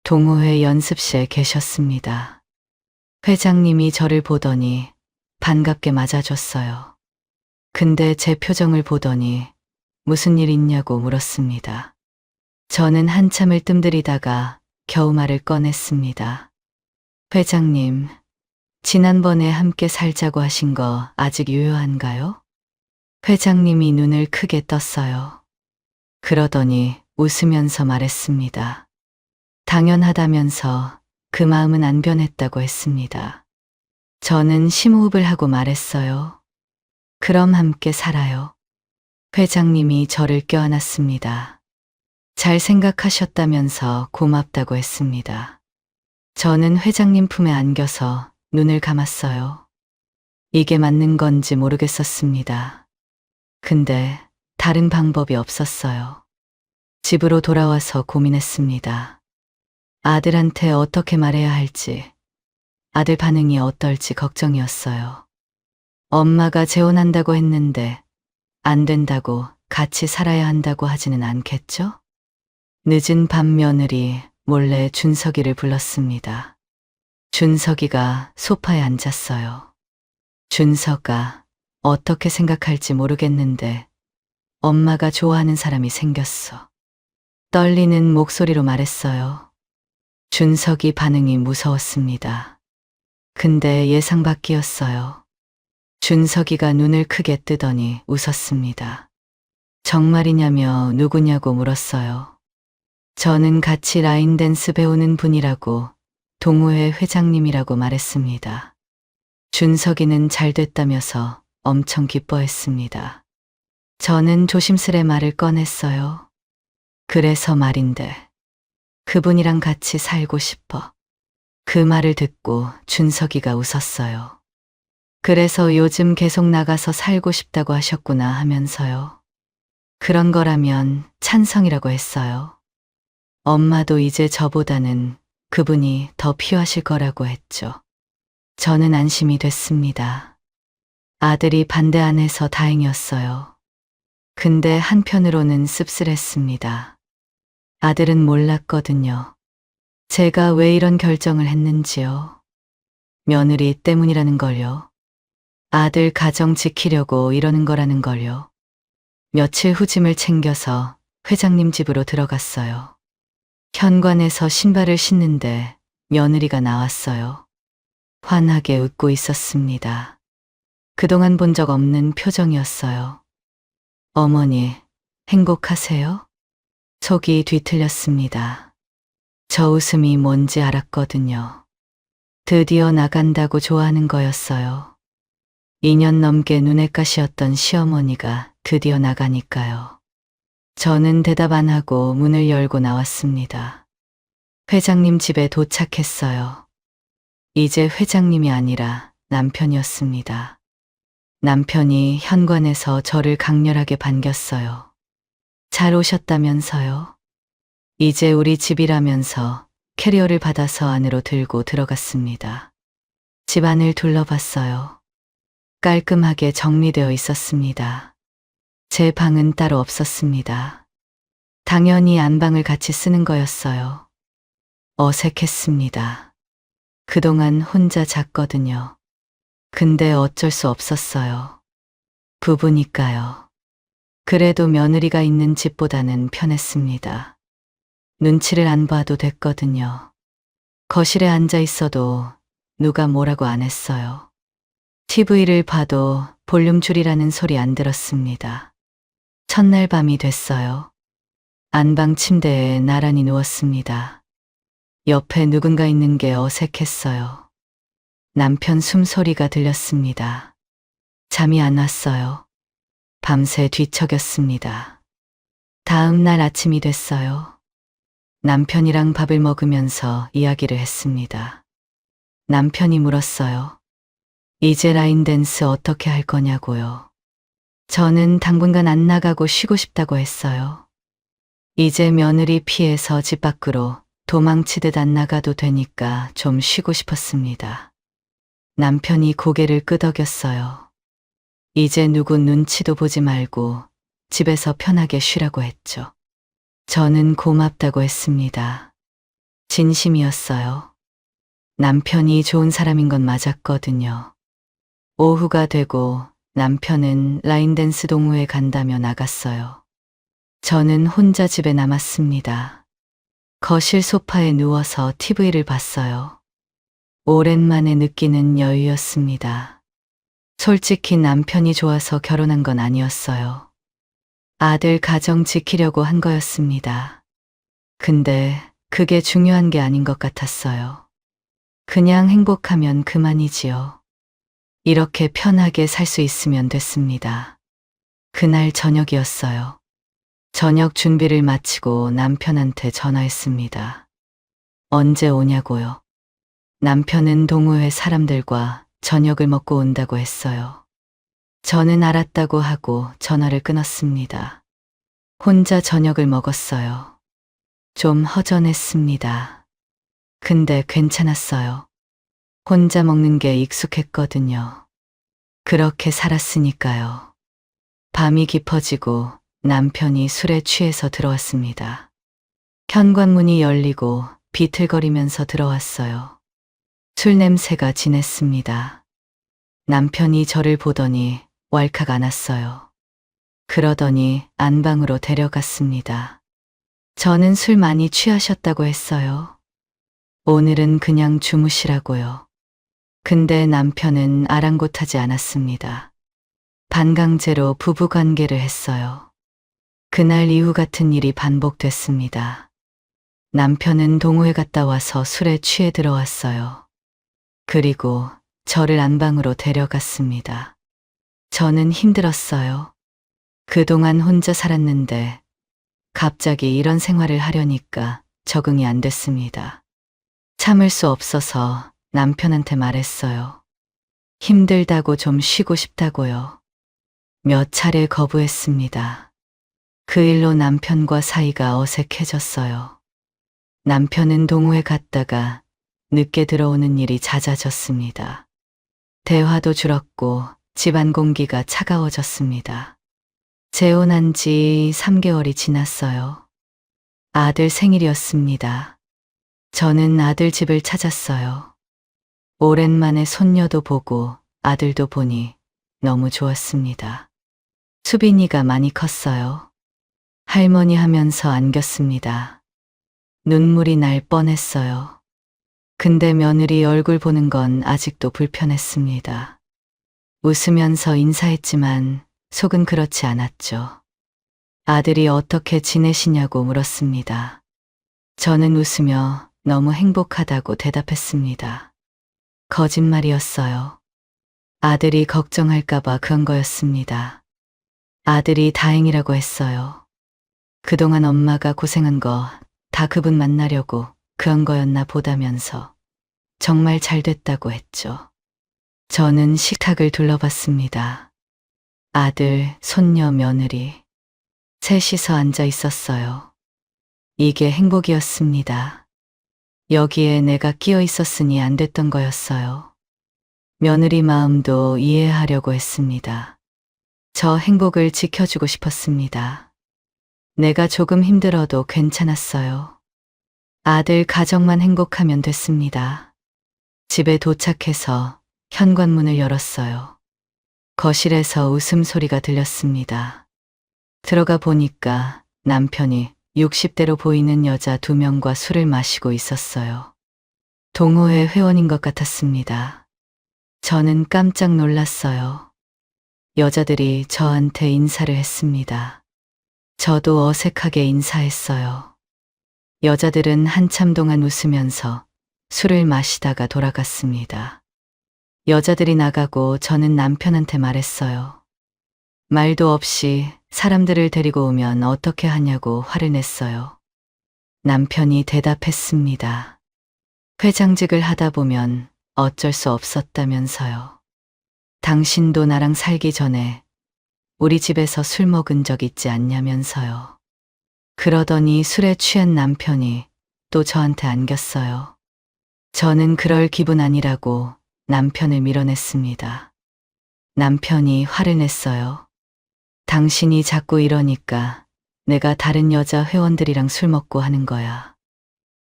Speaker 2: 동호회 연습실에 계셨습니다. 회장님이 저를 보더니 반갑게 맞아줬어요. 근데 제 표정을 보더니 무슨 일 있냐고 물었습니다. 저는 한참을 뜸들이다가 겨우 말을 꺼냈습니다. 회장님, 지난번에 함께 살자고 하신 거 아직 유효한가요? 회장님이 눈을 크게 떴어요. 그러더니 웃으면서 말했습니다. 당연하다면서 그 마음은 안 변했다고 했습니다. 저는 심호흡을 하고 말했어요. 그럼 함께 살아요. 회장님이 저를 껴안았습니다. 잘 생각하셨다면서 고맙다고 했습니다. 저는 회장님 품에 안겨서 눈을 감았어요. 이게 맞는 건지 모르겠었습니다. 근데 다른 방법이 없었어요. 집으로 돌아와서 고민했습니다. 아들한테 어떻게 말해야 할지, 아들 반응이 어떨지 걱정이었어요. 엄마가 재혼한다고 했는데 안 된다고 같이 살아야 한다고 하지는 않겠죠? 늦은 밤 며느리 몰래 준석이를 불렀습니다. 준석이가 소파에 앉았어요. 준석아, 어떻게 생각할지 모르겠는데 엄마가 좋아하는 사람이 생겼어. 떨리는 목소리로 말했어요. 준석이 반응이 무서웠습니다. 근데 예상 밖이었어요. 준석이가 눈을 크게 뜨더니 웃었습니다. 정말이냐며 누구냐고 물었어요. 저는 같이 라인 댄스 배우는 분이라고 동호회 회장님이라고 말했습니다. 준석이는 잘 됐다면서 엄청 기뻐했습니다. 저는 조심스레 말을 꺼냈어요. 그래서 말인데 그분이랑 같이 살고 싶어. 그 말을 듣고 준석이가 웃었어요. 그래서 요즘 계속 나가서 살고 싶다고 하셨구나 하면서요. 그런 거라면 찬성이라고 했어요. 엄마도 이제 저보다는 그분이 더 필요하실 거라고 했죠. 저는 안심이 됐습니다. 아들이 반대 안 해서 다행이었어요. 근데 한편으로는 씁쓸했습니다. 아들은 몰랐거든요. 제가 왜 이런 결정을 했는지요. 며느리 때문이라는 걸요. 아들 가정 지키려고 이러는 거라는 걸요. 며칠 후 짐을 챙겨서 회장님 집으로 들어갔어요. 현관에서 신발을 신는데 며느리가 나왔어요. 환하게 웃고 있었습니다. 그동안 본 적 없는 표정이었어요. 어머니, 행복하세요? 속이 뒤틀렸습니다. 저 웃음이 뭔지 알았거든요. 드디어 나간다고 좋아하는 거였어요. 2년 넘게 눈엣 가시였던 시어머니가 드디어 나가니까요. 저는 대답 안 하고 문을 열고 나왔습니다. 회장님 집에 도착했어요. 이제 회장님이 아니라 남편이었습니다. 남편이 현관에서 저를 강렬하게 반겼어요. 잘 오셨다면서요? 이제 우리 집이라면서 캐리어를 받아서 안으로 들고 들어갔습니다. 집 안을 둘러봤어요. 깔끔하게 정리되어 있었습니다. 제 방은 따로 없었습니다. 당연히 안방을 같이 쓰는 거였어요. 어색했습니다. 그동안 혼자 잤거든요. 근데 어쩔 수 없었어요. 부부니까요. 그래도 며느리가 있는 집보다는 편했습니다. 눈치를 안 봐도 됐거든요. 거실에 앉아 있어도 누가 뭐라고 안 했어요. TV를 봐도 볼륨 줄이라는 소리 안 들었습니다. 첫날 밤이 됐어요. 안방 침대에 나란히 누웠습니다. 옆에 누군가 있는 게 어색했어요. 남편 숨소리가 들렸습니다. 잠이 안 왔어요. 밤새 뒤척였습니다. 다음 날 아침이 됐어요. 남편이랑 밥을 먹으면서 이야기를 했습니다. 남편이 물었어요. 이제 라인 댄스 어떻게 할 거냐고요. 저는 당분간 안 나가고 쉬고 싶다고 했어요. 이제 며느리 피해서 집 밖으로 도망치듯 안 나가도 되니까 좀 쉬고 싶었습니다. 남편이 고개를 끄덕였어요. 이제 누구 눈치도 보지 말고 집에서 편하게 쉬라고 했죠. 저는 고맙다고 했습니다. 진심이었어요. 남편이 좋은 사람인 건 맞았거든요. 오후가 되고 남편은 라인댄스 동호회 간다며 나갔어요. 저는 혼자 집에 남았습니다. 거실 소파에 누워서 TV를 봤어요. 오랜만에 느끼는 여유였습니다. 솔직히 남편이 좋아서 결혼한 건 아니었어요. 아들 가정 지키려고 한 거였습니다. 근데 그게 중요한 게 아닌 것 같았어요. 그냥 행복하면 그만이지요. 이렇게 편하게 살 수 있으면 됐습니다. 그날 저녁이었어요. 저녁 준비를 마치고 남편한테 전화했습니다. 언제 오냐고요. 남편은 동호회 사람들과 저녁을 먹고 온다고 했어요. 저는 알았다고 하고 전화를 끊었습니다. 혼자 저녁을 먹었어요. 좀 허전했습니다. 근데 괜찮았어요. 혼자 먹는 게 익숙했거든요. 그렇게 살았으니까요. 밤이 깊어지고 남편이 술에 취해서 들어왔습니다. 현관문이 열리고 비틀거리면서 들어왔어요. 술 냄새가 진했습니다. 남편이 저를 보더니 왈칵 안았어요. 그러더니 안방으로 데려갔습니다. 저는 술 많이 취하셨다고 했어요. 오늘은 그냥 주무시라고요. 근데 남편은 아랑곳하지 않았습니다. 반강제로 부부관계를 했어요. 그날 이후 같은 일이 반복됐습니다. 남편은 동호회 갔다 와서 술에 취해 들어왔어요. 그리고 저를 안방으로 데려갔습니다. 저는 힘들었어요. 그동안 혼자 살았는데 갑자기 이런 생활을 하려니까 적응이 안 됐습니다. 참을 수 없어서 남편한테 말했어요. 힘들다고 좀 쉬고 싶다고요. 몇 차례 거부했습니다. 그 일로 남편과 사이가 어색해졌어요. 남편은 동호회 갔다가 늦게 들어오는 일이 잦아졌습니다. 대화도 줄었고 집안 공기가 차가워졌습니다. 재혼한 지 3개월이 지났어요. 아들 생일이었습니다. 저는 아들 집을 찾았어요. 오랜만에 손녀도 보고 아들도 보니 너무 좋았습니다. 수빈이가 많이 컸어요. 할머니 하면서 안겼습니다. 눈물이 날 뻔했어요. 근데 며느리 얼굴 보는 건 아직도 불편했습니다. 웃으면서 인사했지만 속은 그렇지 않았죠. 아들이 어떻게 지내시냐고 물었습니다. 저는 웃으며 너무 행복하다고 대답했습니다. 거짓말이었어요. 아들이 걱정할까봐 그런 거였습니다. 아들이 다행이라고 했어요. 그동안 엄마가 고생한 거 다 그분 만나려고 그런 거였나 보다면서 정말 잘 됐다고 했죠. 저는 식탁을 둘러봤습니다. 아들, 손녀, 며느리 셋이서 앉아 있었어요. 이게 행복이었습니다. 여기에 내가 끼어 있었으니 안 됐던 거였어요. 며느리 마음도 이해하려고 했습니다. 저 행복을 지켜주고 싶었습니다. 내가 조금 힘들어도 괜찮았어요. 아들 가정만 행복하면 됐습니다. 집에 도착해서 현관문을 열었어요. 거실에서 웃음소리가 들렸습니다. 들어가 보니까 남편이 60대로 보이는 여자 2명과 술을 마시고 있었어요. 동호회 회원인 것 같았습니다. 저는 깜짝 놀랐어요. 여자들이 저한테 인사를 했습니다. 저도 어색하게 인사했어요. 여자들은 한참 동안 웃으면서 술을 마시다가 돌아갔습니다. 여자들이 나가고 저는 남편한테 말했어요. 말도 없이 사람들을 데리고 오면 어떻게 하냐고 화를 냈어요. 남편이 대답했습니다. 회장직을 하다 보면 어쩔 수 없었다면서요. 당신도 나랑 살기 전에 우리 집에서 술 먹은 적 있지 않냐면서요. 그러더니 술에 취한 남편이 또 저한테 안겼어요. 저는 그럴 기분 아니라고 남편을 밀어냈습니다. 남편이 화를 냈어요. 당신이 자꾸 이러니까 내가 다른 여자 회원들이랑 술 먹고 하는 거야.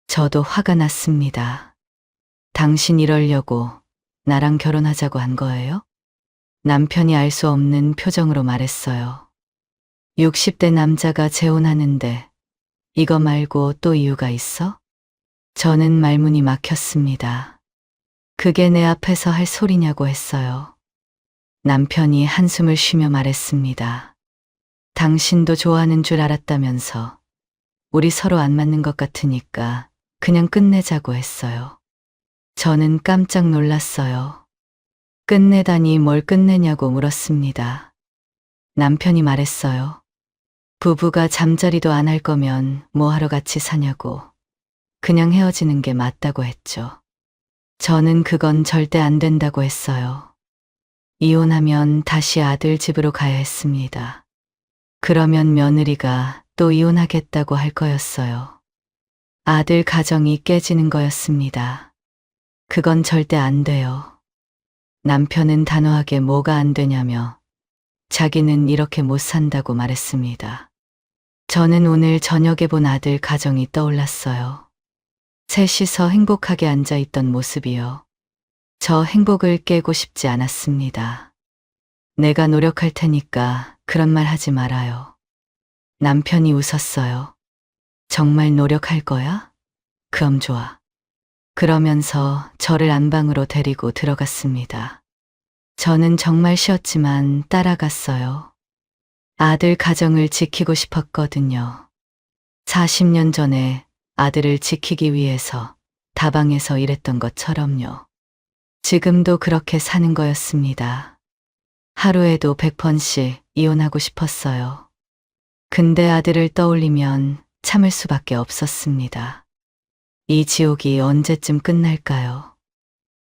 Speaker 2: 저도 화가 났습니다. 당신 이러려고 나랑 결혼하자고 한 거예요? 남편이 알 수 없는 표정으로 말했어요. 60대 남자가 재혼하는데 이거 말고 또 이유가 있어? 저는 말문이 막혔습니다. 그게 내 앞에서 할 소리냐고 했어요. 남편이 한숨을 쉬며 말했습니다. 당신도 좋아하는 줄 알았다면서 우리 서로 안 맞는 것 같으니까 그냥 끝내자고 했어요. 저는 깜짝 놀랐어요. 끝내다니 뭘 끝내냐고 물었습니다. 남편이 말했어요. 부부가 잠자리도 안 할 거면 뭐하러 같이 사냐고. 그냥 헤어지는 게 맞다고 했죠. 저는 그건 절대 안 된다고 했어요. 이혼하면 다시 아들 집으로 가야 했습니다. 그러면 며느리가 또 이혼하겠다고 할 거였어요. 아들 가정이 깨지는 거였습니다. 그건 절대 안 돼요. 남편은 단호하게 뭐가 안 되냐며 자기는 이렇게 못 산다고 말했습니다. 저는 오늘 저녁에 본 아들 가정이 떠올랐어요. 셋이서 행복하게 앉아있던 모습이요. 저 행복을 깨고 싶지 않았습니다. 내가 노력할 테니까 그런 말 하지 말아요. 남편이 웃었어요. 정말 노력할 거야? 그럼 좋아. 그러면서 저를 안방으로 데리고 들어갔습니다. 저는 정말 쉬었지만 따라갔어요. 아들 가정을 지키고 싶었거든요. 40년 전에 아들을 지키기 위해서 다방에서 일했던 것처럼요. 지금도 그렇게 사는 거였습니다. 하루에도 100번씩 이혼하고 싶었어요. 근데 아들을 떠올리면 참을 수밖에 없었습니다. 이 지옥이 언제쯤 끝날까요?